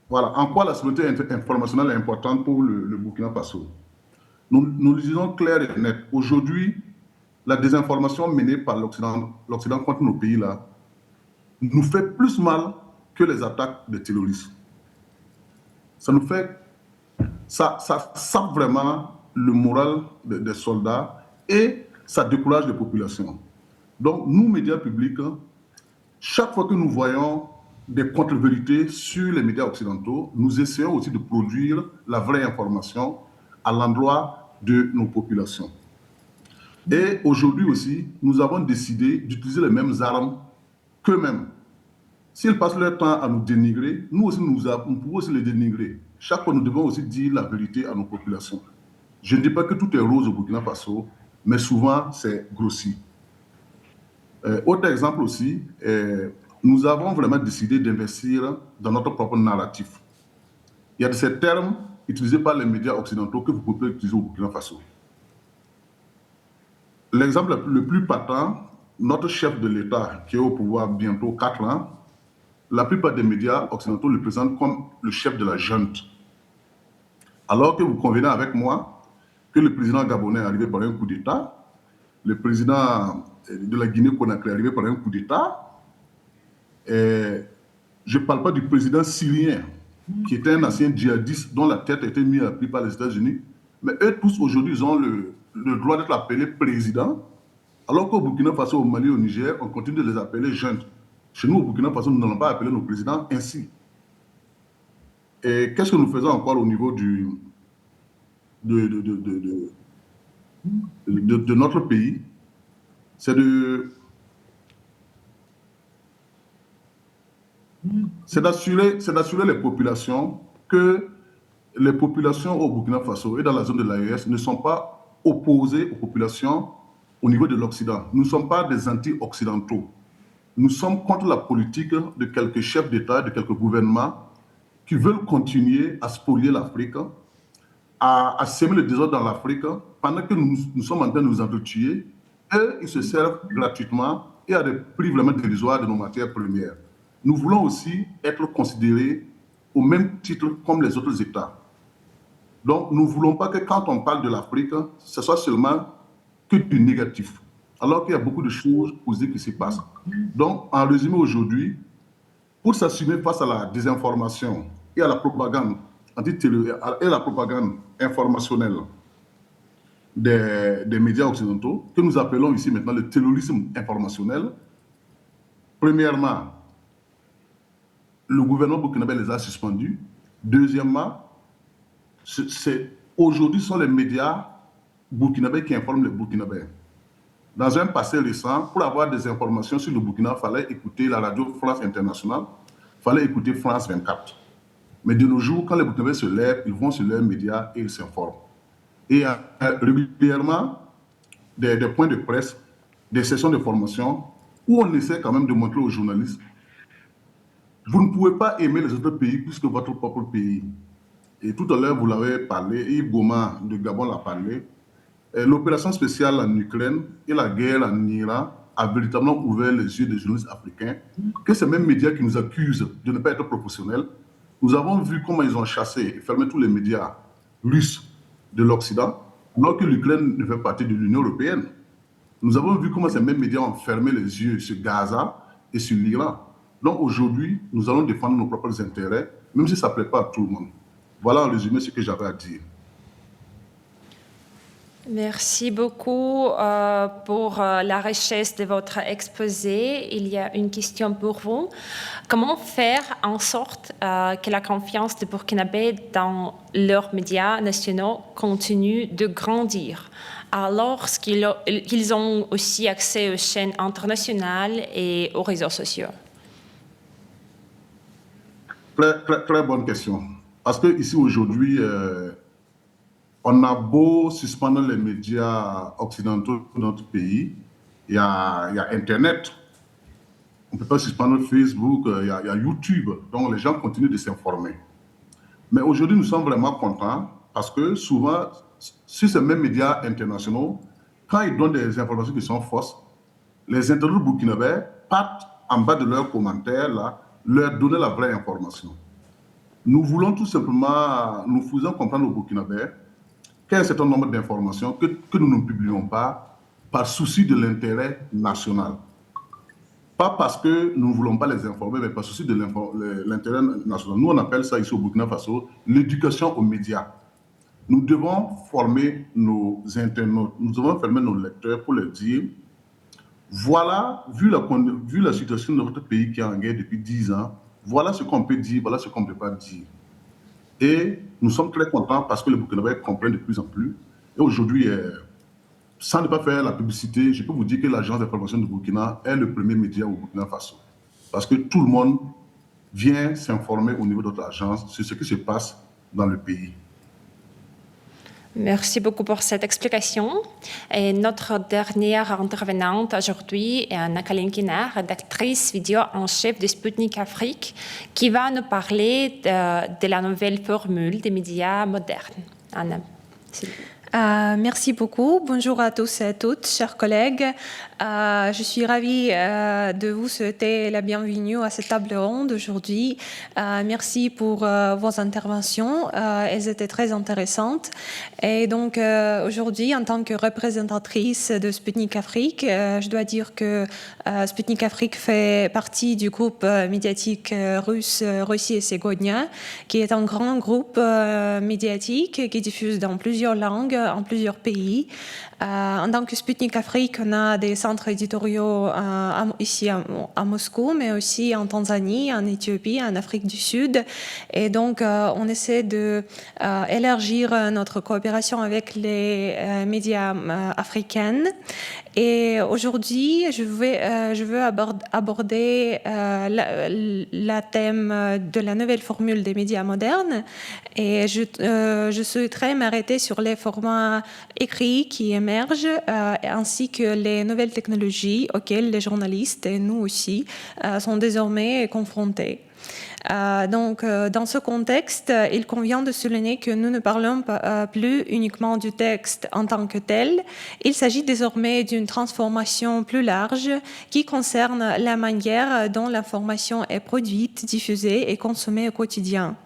voilà, en quoi la souveraineté informationnelle est importante pour le Burkina Faso. Nous le disons clair et net. Aujourd'hui, la désinformation menée par l'Occident contre nos pays-là nous fait plus mal que les attaques des terroristes. Ça nous fait... Ça sape vraiment le moral des soldats et ça décourage les populations. Donc, nous, médias publics, chaque fois que nous voyons des contre-vérités sur les médias occidentaux, nous essayons aussi de produire la vraie information à l'endroit de nos populations. Et aujourd'hui aussi, nous avons décidé d'utiliser les mêmes armes qu'eux-mêmes. S'ils passent leur temps à nous dénigrer, nous aussi, nous pouvons aussi les dénigrer. Chaque fois, nous devons aussi dire la vérité à nos populations. Je ne dis pas que tout est rose au Burkina Faso, mais souvent, c'est grossi. Autre exemple aussi, nous avons vraiment décidé d'investir dans notre propre narratif. Il y a de ces termes utilisés par les médias occidentaux que vous pouvez utiliser au Burkina Faso. L'exemple le plus patent, notre chef de l'État, qui est au pouvoir bientôt 4 ans, la plupart des médias occidentaux le présentent comme le chef de la junte. Alors que vous convenez avec moi que le président gabonais est arrivé par un coup d'État, le président de la Guinée-Conakry est arrivé par un coup d'État, et je ne parle pas du président syrien, qui était un ancien djihadiste dont la tête a été mise à prix par les États-Unis, mais eux tous aujourd'hui, ils ont le droit d'être appelés président, alors qu'au Burkina Faso, au Mali, au Niger, on continue de les appeler juntes. Chez nous, au Burkina Faso, nous n'allons pas appeler nos présidents ainsi. Et qu'est-ce que nous faisons encore au niveau de notre pays? C'est d'assurer les populations que les populations au Burkina Faso et dans la zone de l'AES ne sont pas opposées aux populations au niveau de l'Occident. Nous ne sommes pas des anti-occidentaux. Nous sommes contre la politique de quelques chefs d'État, de quelques gouvernements qui veulent continuer à spolier l'Afrique, à semer le désordre dans l'Afrique, pendant que nous sommes en train de nous entretuer. Eux, ils se servent gratuitement et à des prix vraiment dérisoires de nos matières premières. Nous voulons aussi être considérés au même titre comme les autres États. Donc, nous ne voulons pas que quand on parle de l'Afrique, ce soit seulement que du négatif, alors qu'il y a beaucoup de choses positives qui se passent. Donc, en résumé aujourd'hui, pour s'assumer face à la désinformation et à la propagande et la propagande informationnelle des médias occidentaux, que nous appelons ici maintenant le terrorisme informationnel, premièrement, le gouvernement burkinabé les a suspendus. Deuxièmement, aujourd'hui, ce sont les médias burkinabés qui informent les Burkinabés. Dans un passé récent, pour avoir des informations sur le Burkina, il fallait écouter la radio France Internationale, il fallait écouter France 24. Mais de nos jours, quand les Burkinabés se lèvent, ils vont sur leurs médias et ils s'informent. Et régulièrement, des points de presse, des sessions de formation, où on essaie quand même de montrer aux journalistes, vous ne pouvez pas aimer les autres pays plus que votre propre pays. Et tout à l'heure, vous l'avez parlé, Yves Goma de Gabon l'a parlé. L'opération spéciale en Ukraine et la guerre en Iran a véritablement ouvert les yeux des journalistes africains, que ces mêmes médias qui nous accusent de ne pas être professionnels, nous avons vu comment ils ont chassé et fermé tous les médias russes de l'Occident, alors que l'Ukraine ne fait partie de l'Union européenne. Nous avons vu comment ces mêmes médias ont fermé les yeux sur Gaza et sur l'Iran. Donc aujourd'hui, nous allons défendre nos propres intérêts, même si ça ne plaît pas à tout le monde. Voilà en résumé ce que j'avais à dire. Merci beaucoup pour la richesse de votre exposé. Il y a une question pour vous. Comment faire en sorte que la confiance des Burkinabés dans leurs médias nationaux continue de grandir, alors qu'ils ont aussi accès aux chaînes internationales et aux réseaux sociaux? Très bonne question. Parce que ici aujourd'hui, on a beau suspendre les médias occidentaux dans notre pays, il y a Internet, on ne peut pas suspendre Facebook, il y a YouTube, donc les gens continuent de s'informer. Mais aujourd'hui, nous sommes vraiment contents parce que souvent, sur ces mêmes médias internationaux, quand ils donnent des informations qui sont fausses, les internautes burkinabés partent en bas de leurs commentaires, là, leur donner la vraie information. Nous voulons tout simplement, nous faisons comprendre aux Burkinabés qu'il y a un certain nombre d'informations que nous ne publions pas par souci de l'intérêt national. Pas parce que nous ne voulons pas les informer, mais par souci de l'intérêt national. Nous, on appelle ça ici au Burkina Faso l'éducation aux médias. Nous devons former nos internautes, nous devons former nos lecteurs pour leur dire, voilà, vu la situation de notre pays qui est en guerre depuis 10 ans, voilà ce qu'on peut dire, voilà ce qu'on ne peut pas dire. Et nous sommes très contents parce que les Burkinabés comprennent de plus en plus. Et aujourd'hui, sans ne pas faire la publicité, je peux vous dire que l'agence d'information du Burkina est le premier média au Burkina Faso. Parce que tout le monde vient s'informer au niveau de notre agence sur ce qui se passe dans le pays. Merci beaucoup pour cette explication. Et notre dernière intervenante aujourd'hui est Anna Kalinkina, rédactrice vidéo en chef de Sputnik Afrique, qui va nous parler de la nouvelle formule des médias modernes. Anna, s'il vous plaît. Merci beaucoup. Bonjour à tous et à toutes, chers collègues. Je suis ravie de vous souhaiter la bienvenue à cette table ronde aujourd'hui. Merci pour vos interventions. Elles étaient très intéressantes. Et donc aujourd'hui, en tant que représentatrice de Sputnik Afrique, je dois dire que Sputnik Afrique fait partie du groupe médiatique russe Russie et Ségonia, qui est un grand groupe médiatique qui diffuse dans plusieurs langues, en plusieurs pays. En tant que Sputnik Afrique, on a des centres éditoriaux ici à Moscou, mais aussi en Tanzanie, en Éthiopie, en Afrique du Sud. Et donc, on essaie d'élargir notre coopération avec les médias africains. Et aujourd'hui, je veux aborder la thème de la nouvelle formule des médias modernes. Et je souhaiterais m'arrêter sur les formats écrits qui émergent, ainsi que les nouvelles technologies auxquelles les journalistes et nous aussi sont désormais confrontés. Donc, dans ce contexte, il convient de souligner que nous ne parlons plus uniquement du texte en tant que tel. Il s'agit désormais d'une transformation plus large qui concerne la manière dont l'information est produite, diffusée et consommée au quotidien,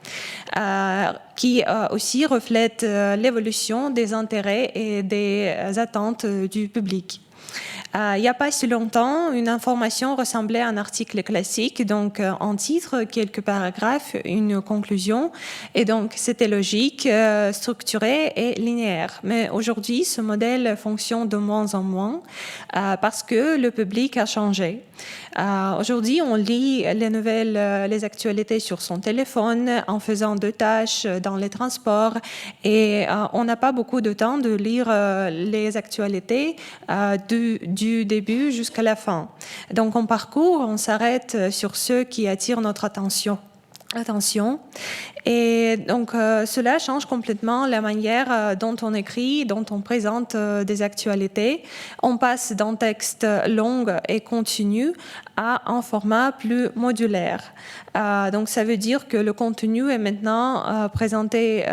qui aussi reflète l'évolution des intérêts et des attentes du public. Il n'y a pas si longtemps, une information ressemblait à un article classique, donc un titre, quelques paragraphes, une conclusion, et donc c'était logique, structuré et linéaire. Mais aujourd'hui, ce modèle fonctionne de moins en moins parce que le public a changé. Aujourd'hui, on lit les nouvelles, les actualités sur son téléphone en faisant 2 tâches dans les transports et on n'a pas beaucoup de temps de lire les actualités du début jusqu'à la fin. Donc, on parcourt, on s'arrête sur ceux qui attirent notre attention. Et donc, cela change complètement la manière dont on écrit, dont on présente des actualités. On passe d'un texte long et continu à un format plus modulaire. Donc, ça veut dire que le contenu est maintenant présenté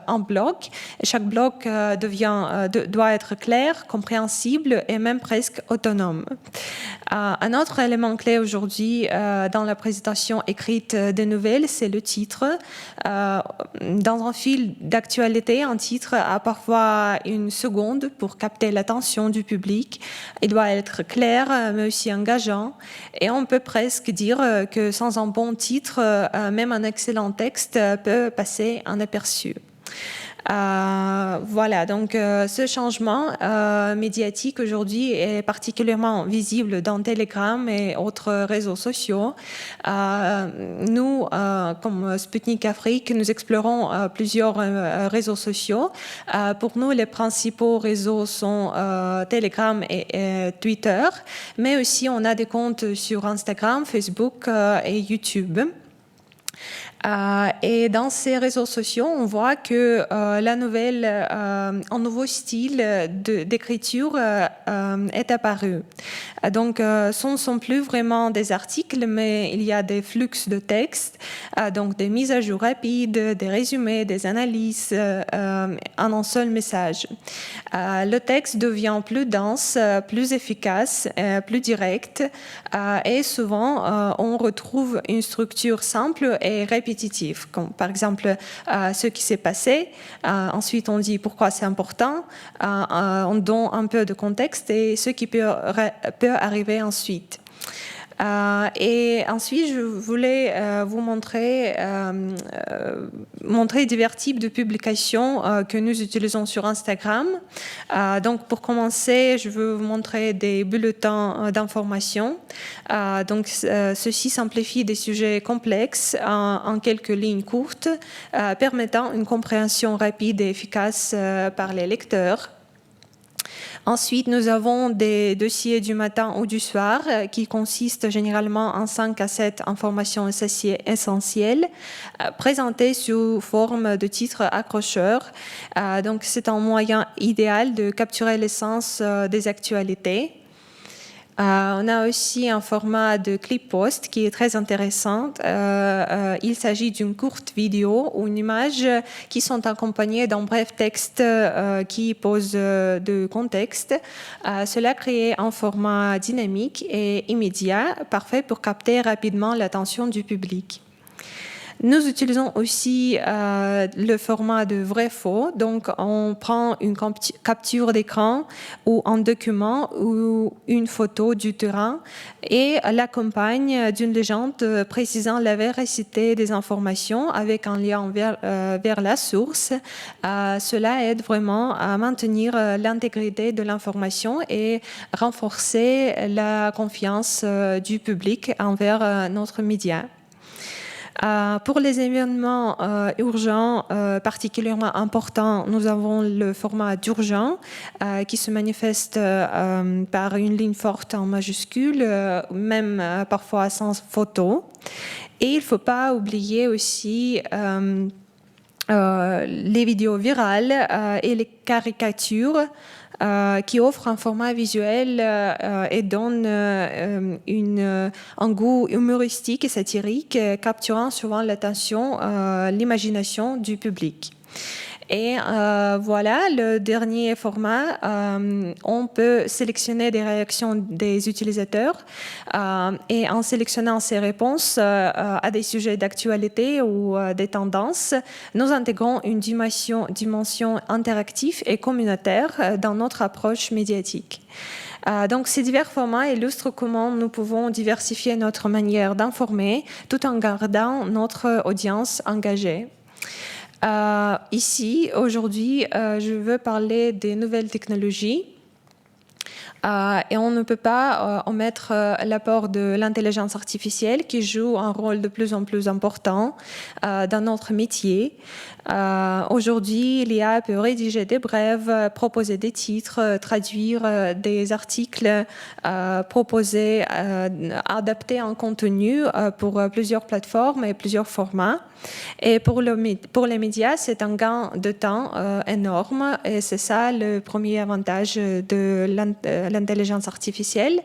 en bloc. Et chaque bloc doit être clair, compréhensible et même presque autonome. Un autre élément clé aujourd'hui dans la présentation écrite des nouvelles, c'est le titre. Dans un fil d'actualité, un titre a parfois 1 seconde pour capter l'attention du public. Il doit être clair, mais aussi engageant. Et on peut presque dire que sans un bon titre, même un excellent texte peut passer inaperçu. Voilà, donc ce changement médiatique aujourd'hui est particulièrement visible dans Telegram et autres réseaux sociaux. Nous, comme Sputnik Afrique, nous explorons plusieurs réseaux sociaux. Pour nous, les principaux réseaux sont Telegram et Twitter, mais aussi on a des comptes sur Instagram, Facebook et YouTube. Et dans ces réseaux sociaux, on voit que un nouveau style d'écriture est apparu. Donc, ce ne sont plus vraiment des articles, mais il y a des flux de texte, donc des mises à jour rapides, des résumés, des analyses en un seul message. Le texte devient plus dense, plus efficace, plus direct, et souvent on retrouve une structure simple et répétitive, comme par exemple ce qui s'est passé. Ensuite, on dit pourquoi c'est important, on donne un peu de contexte et ce qui peut arriver ensuite. Et ensuite, je voulais vous montrer divers types de publications que nous utilisons sur Instagram. Donc, pour commencer, je veux vous montrer des bulletins d'information. Donc, ceci simplifie des sujets complexes en quelques lignes courtes, permettant une compréhension rapide et efficace par les lecteurs. Ensuite, nous avons des dossiers du matin ou du soir qui consistent généralement en 5 à 7 informations essentielles présentées sous forme de titres accrocheurs. Donc, c'est un moyen idéal de capturer l'essence des actualités. On a aussi un format de clip post qui est très intéressant. Il s'agit d'une courte vidéo ou une image qui sont accompagnées d'un bref texte qui pose de contexte. Cela crée un format dynamique et immédiat, parfait pour capter rapidement l'attention du public. Nous utilisons aussi le format de vrai-faux. Donc, on prend une capture d'écran ou un document ou une photo du terrain et l'accompagne d'une légende précisant la véracité des informations avec un lien vers la source. Cela aide vraiment à maintenir l'intégrité de l'information et renforcer la confiance du public envers notre média. Pour les événements urgents particulièrement importants, nous avons le format d'urgent qui se manifeste par une ligne forte en majuscule, même parfois sans photo. Et il ne faut pas oublier aussi les vidéos virales et les caricatures qui offrent un format visuel et donnent un goût humoristique et satirique, capturant souvent l'attention, l'imagination du public. Et voilà, le dernier format, on peut sélectionner des réactions des utilisateurs et en sélectionnant ces réponses à des sujets d'actualité ou des tendances, nous intégrons une dimension interactive et communautaire dans notre approche médiatique. Donc, ces divers formats illustrent comment nous pouvons diversifier notre manière d'informer tout en gardant notre audience engagée. Ici, aujourd'hui, je veux parler des nouvelles technologies. Et on ne peut pas omettre l'apport de l'intelligence artificielle qui joue un rôle de plus en plus important dans notre métier. Aujourd'hui, l'IA peut rédiger des brèves, proposer des titres, traduire des articles, proposer, adapter un contenu pour plusieurs plateformes et plusieurs formats. Et pour les médias, c'est un gain de temps énorme et c'est ça le premier avantage de l'intelligence artificielle.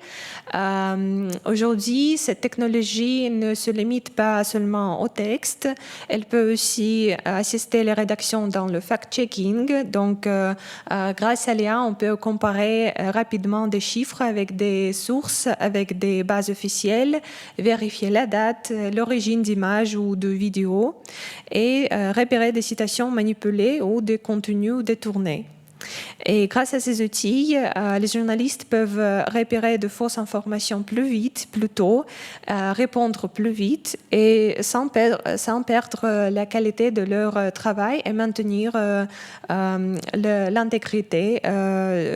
Aujourd'hui, cette technologie ne se limite pas seulement au texte, elle peut aussi assister les rédactions dans le fact-checking. Donc, grâce à l'IA, on peut comparer rapidement des chiffres avec des sources, avec des bases officielles, vérifier la date, l'origine d'images ou de vidéos et repérer des citations manipulées ou des contenus détournés. Et grâce à ces outils, les journalistes peuvent repérer de fausses informations plus vite, plus tôt, répondre plus vite et sans perdre la qualité de leur travail et maintenir l'intégrité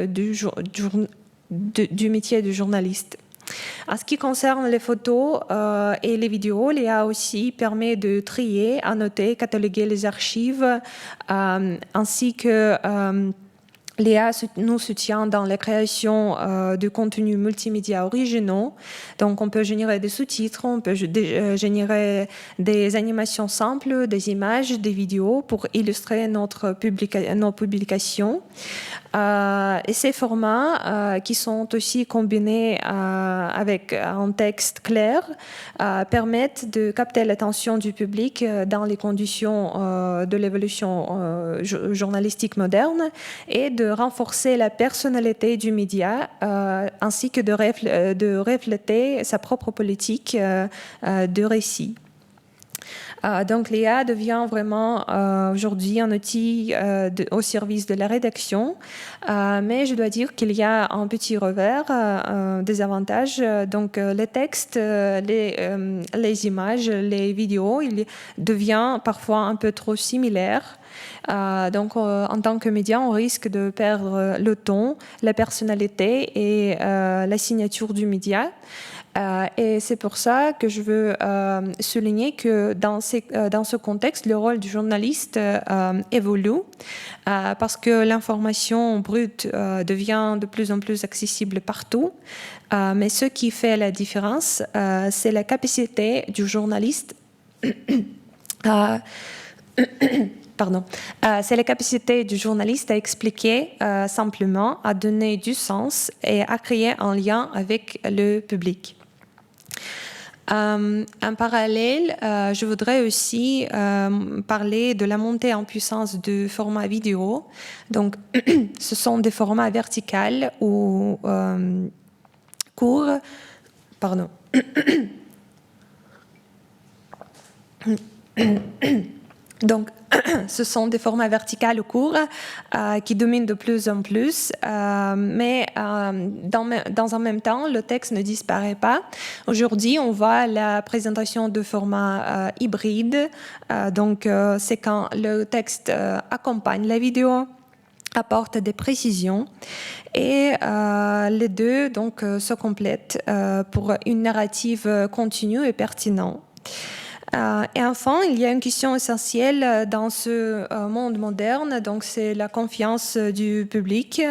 du métier de journaliste. En ce qui concerne les photos et les vidéos, l'IA aussi permet de trier, annoter, cataloguer les archives ainsi que Léa nous soutient dans la création de contenus multimédia originaux. Donc, on peut générer des sous-titres, on peut générer des animations simples, des images, des vidéos pour illustrer nos publications. Et ces formats qui sont aussi combinés avec un texte clair permettent de capter l'attention du public dans les conditions de l'évolution journalistique moderne et de renforcer la personnalité du média ainsi que de refléter sa propre politique de récit. Donc Léa devient vraiment aujourd'hui un outil au service de la rédaction, mais je dois dire qu'il y a un petit revers, des avantages. Donc les textes, les images, les vidéos, il devient parfois un peu trop similaire. Donc en tant que média, on risque de perdre le ton, la personnalité et la signature du média. Et c'est pour ça que je veux souligner que dans ce contexte, le rôle du journaliste évolue parce que l'information brute devient de plus en plus accessible partout. Mais ce qui fait la différence, c'est la capacité du journaliste c'est la capacité du journaliste à expliquer simplement, à donner du sens et à créer un lien avec le public. En parallèle, je voudrais aussi parler de la montée en puissance du format vidéo. Donc, ce sont des formats verticaux ou courts. Pardon. Donc, ce sont des formats verticaux ou courts qui dominent de plus en plus, mais dans un même temps, le texte ne disparaît pas. Aujourd'hui, on voit la présentation de formats hybrides. Donc, c'est quand le texte accompagne la vidéo, apporte des précisions et les deux donc, se complètent pour une narrative continue et pertinente. Et enfin, il y a une question essentielle dans ce monde moderne, donc c'est la confiance du public,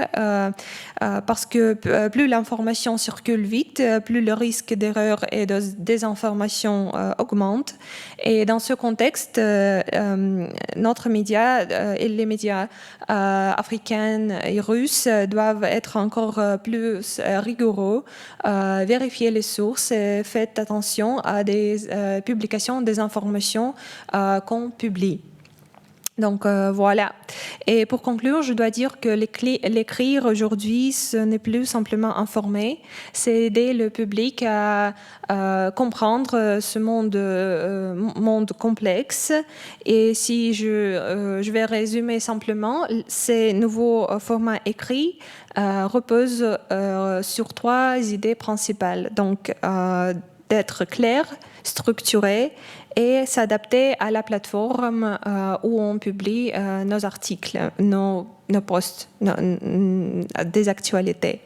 parce que plus l'information circule vite, plus le risque d'erreur et de désinformation augmente. Et dans ce contexte, notre média et les médias africains et russes doivent être encore plus rigoureux, vérifier les sources et faire attention à des publications, des informations qu'on publie. Donc voilà. Et pour conclure, je dois dire que l'écrire aujourd'hui, ce n'est plus simplement informer, c'est aider le public à comprendre ce monde complexe. Et si je vais résumer simplement, ces nouveaux formats écrits reposent sur 3 idées principales. Donc d'être clair, structuré et s'adapter à la plateforme où on publie nos articles, nos posts, des actualités.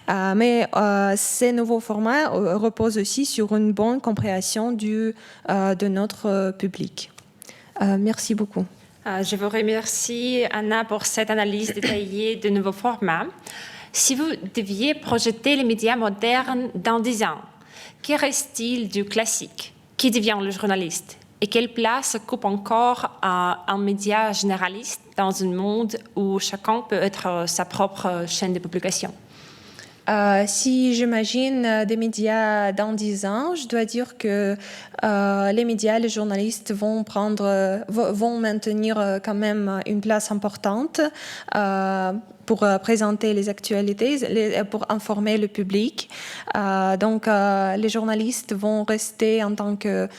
Mais ces nouveaux formats reposent aussi sur une bonne compréhension de notre public. Merci beaucoup. Je vous remercie, Anna, pour cette analyse détaillée de nouveaux formats. Si vous deviez projeter les médias modernes dans 10 ans, que reste-t-il du classique? Qui devient le journaliste? Et quelle place occupe encore un média généraliste dans un monde où chacun peut être sa propre chaîne de publication? Si j'imagine des médias dans 10 ans, je dois dire que les médias, les journalistes vont maintenir quand même une place importante pour présenter les actualités, pour informer le public. Donc, les journalistes vont rester en tant que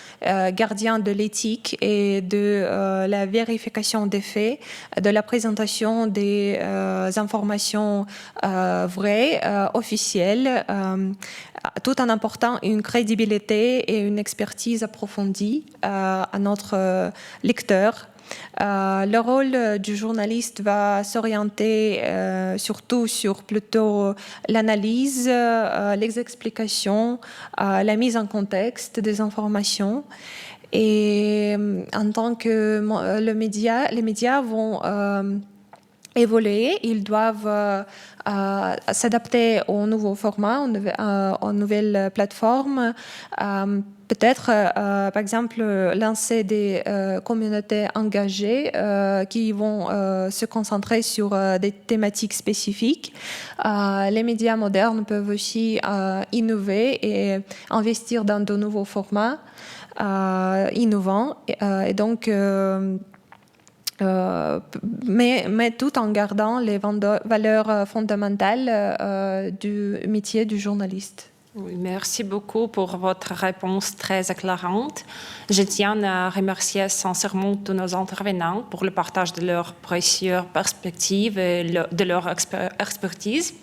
gardiens de l'éthique et de la vérification des faits, de la présentation des informations vraies, officielles, tout en apportant une crédibilité et une expertise approfondie à notre lecteur. Le rôle du journaliste va s'orienter surtout sur plutôt l'analyse, les explications, la mise en contexte des informations. Et en tant que les médias vont évoluer, ils doivent s'adapter aux nouveaux formats, aux nouvelles plateformes. Peut-être, par exemple, lancer des communautés engagées qui vont se concentrer sur des thématiques spécifiques. Les médias modernes peuvent aussi innover et investir dans de nouveaux formats innovants. Et donc, mais tout en gardant les valeurs fondamentales du métier du journaliste. Oui, merci beaucoup pour votre réponse très éclairante. Je tiens à remercier sincèrement tous nos intervenants pour le partage de leurs précieuses perspectives et de leur expertise.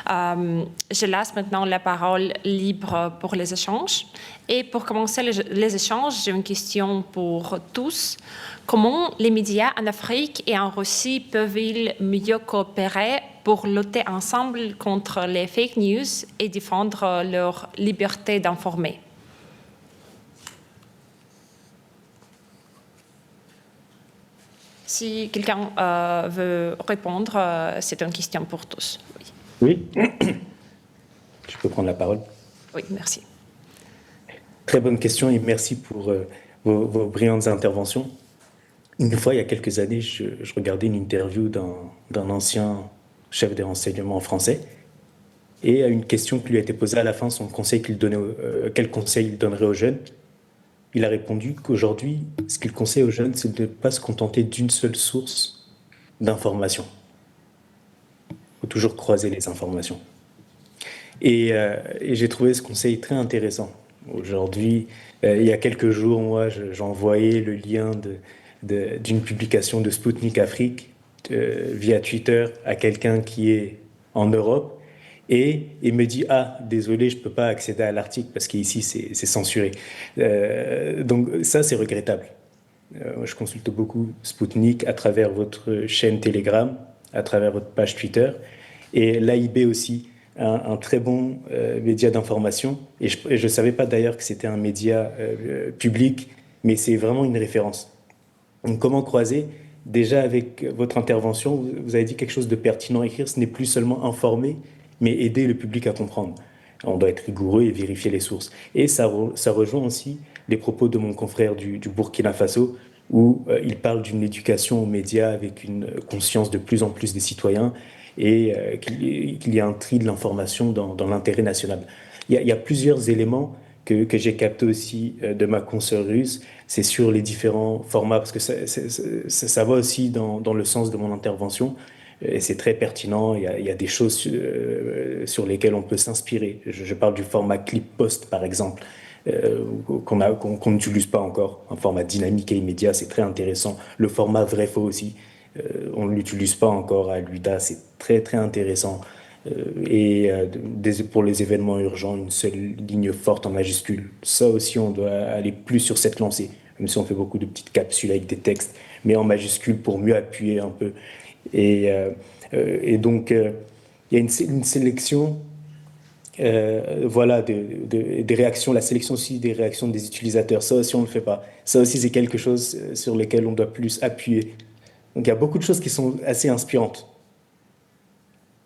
Je laisse maintenant la parole libre pour les échanges. Et pour commencer les échanges, j'ai une question pour tous. Comment les médias en Afrique et en Russie peuvent-ils mieux coopérer pour lutter ensemble contre les fake news et défendre leur liberté d'informer? Si quelqu'un veut répondre, c'est une question pour tous. Oui. Je peux prendre la parole. Oui, merci. Très bonne question et merci pour vos brillantes interventions. Une fois, il y a quelques années, je regardais une interview d'un ancien chef des renseignements français, et à une question qui lui a été posée à la fin, son conseil qu'il donnait, quel conseil il donnerait aux jeunes, il a répondu qu'aujourd'hui, ce qu'il conseille aux jeunes, c'est de ne pas se contenter d'une seule source d'information. Il faut toujours croiser les informations. Et j'ai trouvé ce conseil très intéressant. Aujourd'hui, il y a quelques jours, moi, j'envoyais le lien d'une publication de Sputnik Afrique via Twitter à quelqu'un qui est en Europe, et il me dit « Ah, désolé, je ne peux pas accéder à l'article parce qu'ici, c'est censuré. » Donc ça, c'est regrettable. Je consulte beaucoup Sputnik à travers votre chaîne Telegram, à travers votre page Twitter, et l'AIB aussi, un très bon média d'information. Et je ne savais pas d'ailleurs que c'était un média public, mais c'est vraiment une référence. Donc, comment croiser? Déjà, avec votre intervention, vous avez dit quelque chose de pertinent à écrire. Ce n'est plus seulement informer, mais aider le public à comprendre. On doit être rigoureux et vérifier les sources. Et ça rejoint aussi les propos de mon confrère du Burkina Faso, où il parle d'une éducation aux médias avec une conscience de plus en plus des citoyens, et qu'il y a un tri de l'information dans l'intérêt national. Il y a plusieurs éléments que j'ai capté aussi de ma consoeur russe, c'est sur les différents formats, parce que ça va aussi dans le sens de mon intervention, et c'est très pertinent. Il y a des choses sur lesquelles on peut s'inspirer. Je parle du format clip-post, par exemple, qu'on n'utilise pas encore, un format dynamique et immédiat, c'est très intéressant. Le format vrai-faux aussi, on ne l'utilise pas encore à l'UDA, c'est très très intéressant. Et pour les événements urgents, une seule ligne forte en majuscule. Ça aussi, on doit aller plus sur cette lancée, même si on fait beaucoup de petites capsules avec des textes, mais en majuscule pour mieux appuyer un peu. Et donc, il y a une sélection, voilà, des réactions, la sélection aussi des réactions des utilisateurs. Ça aussi, on ne le fait pas. Ça aussi, c'est quelque chose sur lequel on doit plus appuyer. Donc, il y a beaucoup de choses qui sont assez inspirantes.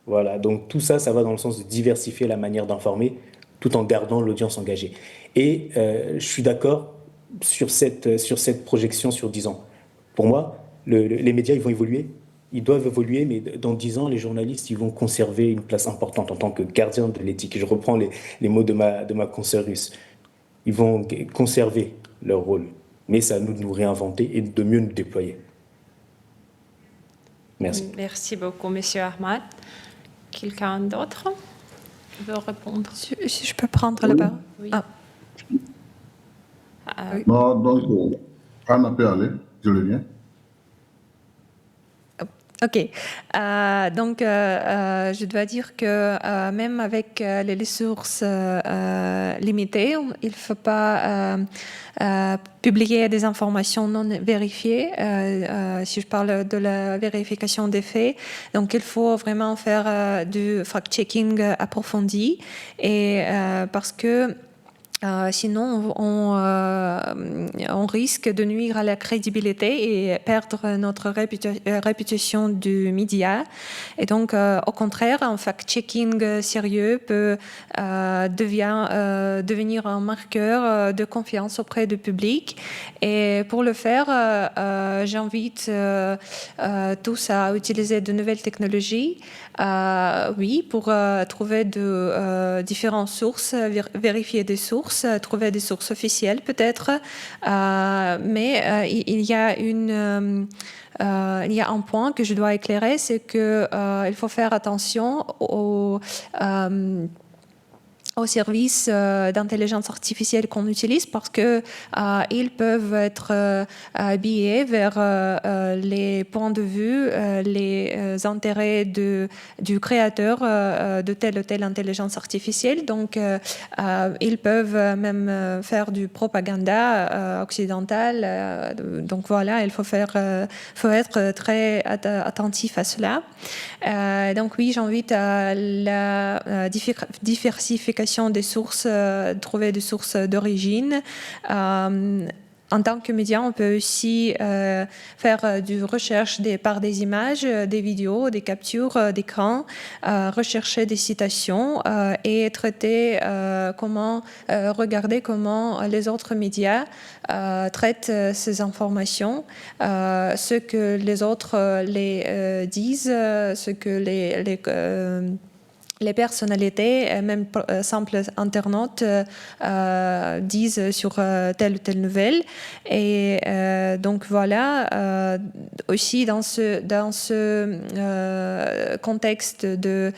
Voilà, donc tout ça, ça va dans le sens de diversifier la manière d'informer tout en gardant l'audience engagée. Et je suis d'accord sur cette projection sur 10 ans. Pour moi, les médias, ils vont évoluer, ils doivent évoluer, mais dans 10 ans, les journalistes, ils vont conserver une place importante en tant que gardiens de l'éthique. Je reprends les mots de ma consoeur russe. Ils vont conserver leur rôle, mais c'est à nous de nous réinventer et de mieux nous déployer. Merci. Merci beaucoup, Monsieur Ahmad. Quelqu'un d'autre veut répondre? Si je peux prendre la parole. Oui. Oui. Non, donc, Anna peut aller, je le viens. Ok, donc je dois dire que même avec les ressources limitées, il ne faut pas publier des informations non vérifiées, si je parle de la vérification des faits. Donc il faut vraiment faire du fact-checking approfondi, et parce que Sinon, on risque de nuire à la crédibilité et perdre notre réputation du média. Et donc, au contraire, un fact-checking sérieux peut devenir un marqueur de confiance auprès du public. Et pour le faire, j'invite tous à utiliser de nouvelles technologies. Oui, pour trouver de différentes sources, vérifier des sources, trouver des sources officielles peut-être, mais il y a un point que je dois éclairer, c'est que il faut faire attention aux services d'intelligence artificielle qu'on utilise parce que ils peuvent être biaisés vers les points de vue, les intérêts du créateur de telle ou telle intelligence artificielle. Donc, ils peuvent même faire du propaganda occidental. Donc voilà, il faut être très attentif à cela. Donc oui, j'invite à la diversification des sources, trouver des sources d'origine. En tant que média, on peut aussi faire du recherche par des images, des vidéos, des captures d'écran, rechercher des citations et traiter regarder comment les autres médias traitent ces informations, ce que les autres disent, ce que les personnalités, même simples internautes, disent sur telle ou telle nouvelle. Et donc voilà, aussi dans ce contexte de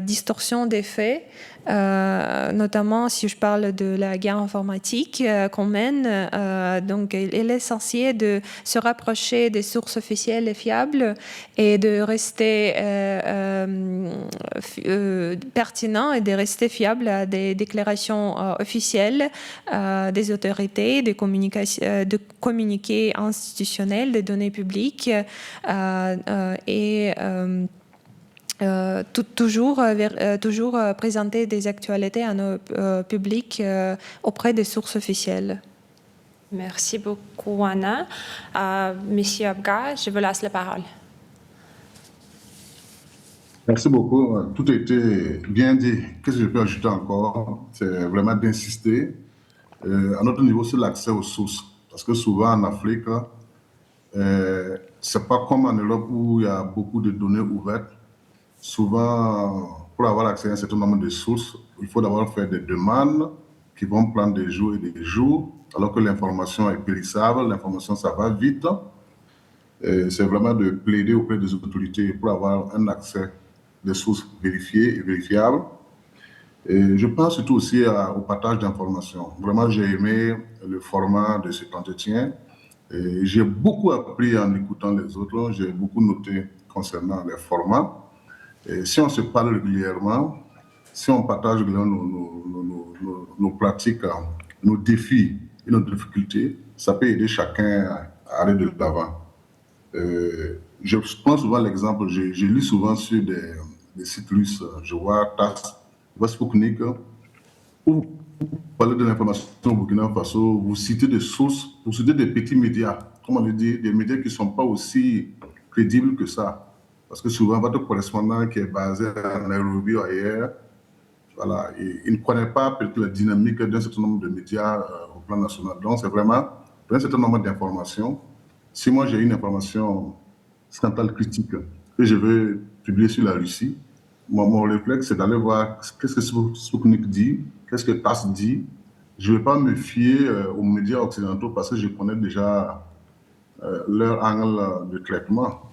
distorsion des faits, notamment si je parle de la guerre informatique qu'on mène, donc il est essentiel de se rapprocher des sources officielles et fiables et de rester pertinent et de rester fiable à des déclarations officielles des autorités, de communiqués institutionnels, des données publiques et toujours présenter des actualités à nos publics auprès des sources officielles. Merci beaucoup, Anna. Monsieur Abgar, je vous laisse la parole. Merci beaucoup. Tout a été bien dit. Qu'est-ce que je peux ajouter encore? C'est vraiment d'insister à notre niveau sur l'accès aux sources. Parce que souvent en Afrique, c'est pas comme en Europe où il y a beaucoup de données ouvertes. Souvent, pour avoir accès à un certain nombre de sources, il faut d'abord faire des demandes qui vont prendre des jours et des jours, alors que l'information est périssable, l'information, ça va vite. C'est vraiment de plaider auprès des autorités pour avoir un accès des sources vérifiées et vérifiables. Et je pense surtout aussi au partage d'informations. Vraiment, j'ai aimé le format de cet entretien. J'ai beaucoup appris en écoutant les autres. J'ai beaucoup noté concernant les formats. Et si on se parle régulièrement, si on partage nos pratiques, nos défis et nos difficultés, ça peut aider chacun à aller de l'avant. Je prends souvent l'exemple, je lis souvent sur des sites russes, je vois TASS, je vois Sputnik, où vous parlez de l'information au Burkina Faso, vous citez des sources, vous citez des petits médias, comme on le dit, des médias qui ne sont pas aussi crédibles que ça. Parce que souvent, votre correspondant qui est basé à Nairobi ou ailleurs, voilà, il ne connaît pas peut-être la dynamique d'un certain nombre de médias au plan national. Donc, c'est vraiment un certain nombre d'informations. Si moi, j'ai une information scandale critique que je veux publier sur la Russie, mon réflexe, c'est d'aller voir qu'est-ce que Sputnik dit, qu'est-ce que TASS dit. Je ne vais pas me fier aux médias occidentaux parce que je connais déjà leur angle de traitement.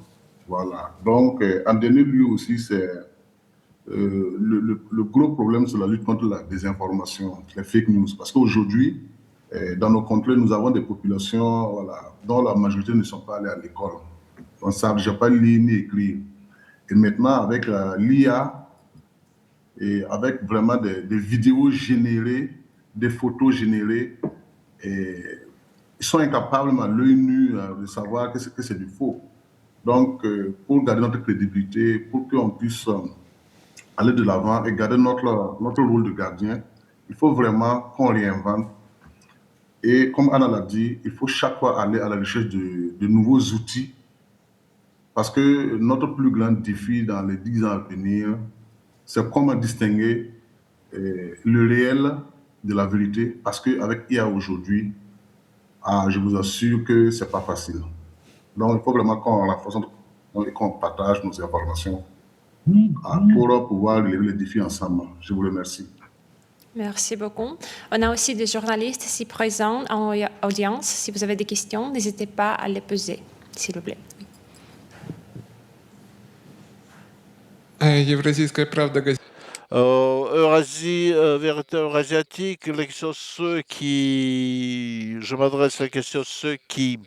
Voilà. Donc, en dernier lieu aussi, c'est le gros problème, c'est la lutte contre la désinformation, les fake news. Parce qu'aujourd'hui, dans nos contrées, nous avons des populations voilà, dont la majorité ne sont pas allées à l'école. On ne sait déjà pas lire ni écrire. Et maintenant, avec l'IA et avec vraiment des vidéos générées, des photos générées, ils sont incapables à l'œil nu de savoir que c'est du faux. Donc, pour garder notre crédibilité, pour qu'on puisse aller de l'avant et garder notre rôle de gardien, Il faut vraiment qu'on réinvente. Et comme Anna l'a dit, il faut chaque fois aller à la recherche de nouveaux outils parce que notre plus grand défi dans les 10 ans à venir, c'est comment distinguer le réel de la vérité parce qu'avec IA aujourd'hui, je vous assure que ce n'est pas facile. Donc, il faut vraiment qu'on renforce et qu'on partage nos informations pour pouvoir relever les défis ensemble. Je vous remercie. Merci beaucoup. On a aussi des journalistes ici présents en audience. Si vous avez des questions, n'hésitez pas à les poser, s'il vous plaît. Евразийская правда газета. Eurasie, vérité eurasiatique, ceux qui... Je m'adresse à la question ceux qui...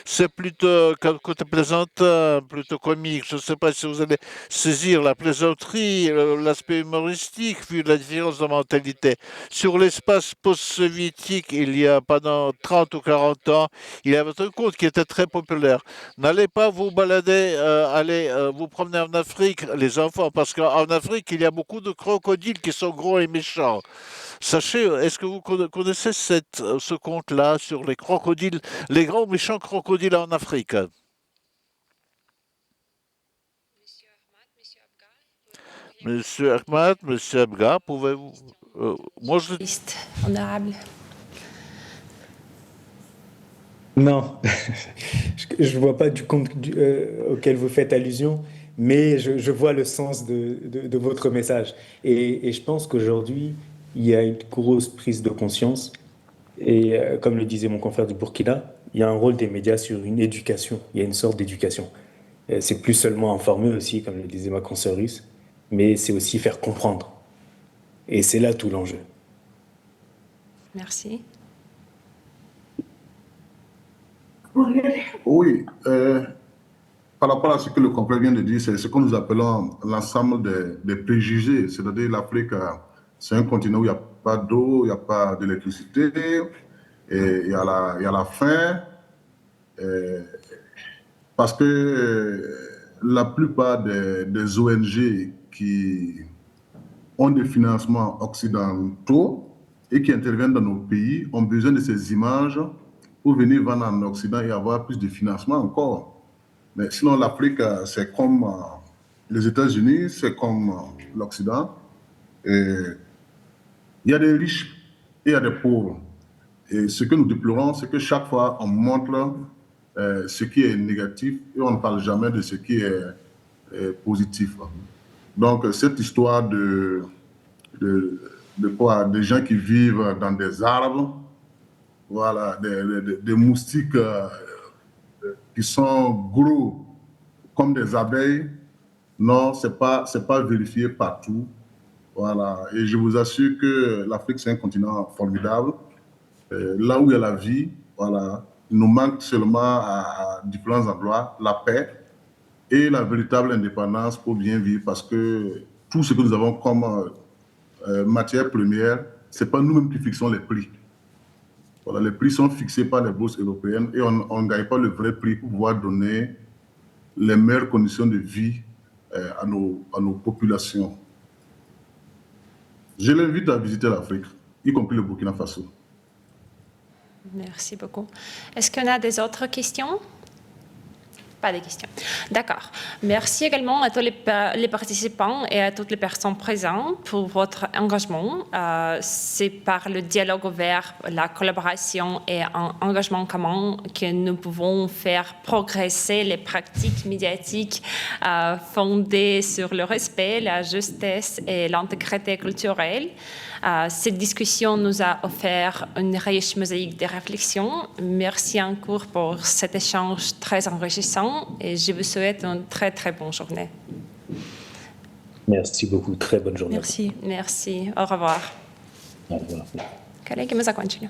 C'est plutôt, comme côté plaisantin, plutôt comique. Je ne sais pas si vous allez saisir la plaisanterie, l'aspect humoristique, vu la différence de mentalité. Sur l'espace post-soviétique, il y a pendant 30 ou 40 ans, il y avait un conte qui était très populaire. N'allez pas vous balader, allez vous promener en Afrique, les enfants, parce qu'en Afrique, il y a beaucoup de crocodiles qui sont gros et méchants. Sachez, est-ce que vous connaissez ce conte-là sur les crocodiles, les grands méchants crocodiles en Afrique? Monsieur Ahmad, Monsieur Abga, pouvez-vous... moi, je... Honorable. Non, je ne vois pas du compte auquel vous faites allusion, mais je vois le sens de votre message. Et je pense qu'aujourd'hui, il y a une grosse prise de conscience. Et comme le disait mon confrère du Burkina, il y a un rôle des médias sur une éducation. Il y a une sorte d'éducation. C'est plus seulement informer aussi, comme le disait ma consoeur russe, mais c'est aussi faire comprendre. Et c'est là tout l'enjeu. Merci. Oui, par rapport à ce que le confrère vient de dire, c'est ce que nous appelons l'ensemble des préjugés. C'est-à-dire l'Afrique, c'est un continent où il n'y a pas d'eau, il n'y a pas d'électricité, et il y a la faim, parce que la plupart des ONG qui ont des financements occidentaux et qui interviennent dans nos pays ont besoin de ces images pour venir vendre en Occident et avoir plus de financement encore. Mais sinon, l'Afrique, c'est comme les États-Unis, c'est comme l'Occident. Il y a des riches et il y a des pauvres. Et ce que nous déplorons, c'est que chaque fois, on montre ce qui est négatif et on ne parle jamais de ce qui est positif. Donc, cette histoire de quoi, des gens qui vivent dans des arbres, voilà, des moustiques qui sont gros comme des abeilles, non, c'est pas vérifié partout. Voilà. Et je vous assure que l'Afrique, c'est un continent formidable. Là où il y a la vie, voilà, il nous manque seulement à différents endroits la paix et la véritable indépendance pour bien vivre, parce que tout ce que nous avons comme matière première, ce n'est pas nous-mêmes qui fixons les prix. Voilà, les prix sont fixés par les bourses européennes et on ne gagne pas le vrai prix pour pouvoir donner les meilleures conditions de vie à nos populations. Je l'invite à visiter l'Afrique, y compris le Burkina Faso. Merci beaucoup. Est-ce qu'on a des autres questions? Pas de questions. D'accord. Merci également à tous les participants et à toutes les personnes présentes pour votre engagement. C'est par le dialogue ouvert, la collaboration et un engagement commun que nous pouvons faire progresser les pratiques médiatiques fondées sur le respect, la justesse et l'intégrité culturelle. Cette discussion nous a offert une riche mosaïque de réflexions. Merci encore pour cet échange très enrichissant et je vous souhaite une très très bonne journée. Merci beaucoup, très bonne journée. Merci. Merci, au revoir. Au revoir. Коллеги, мы закончили.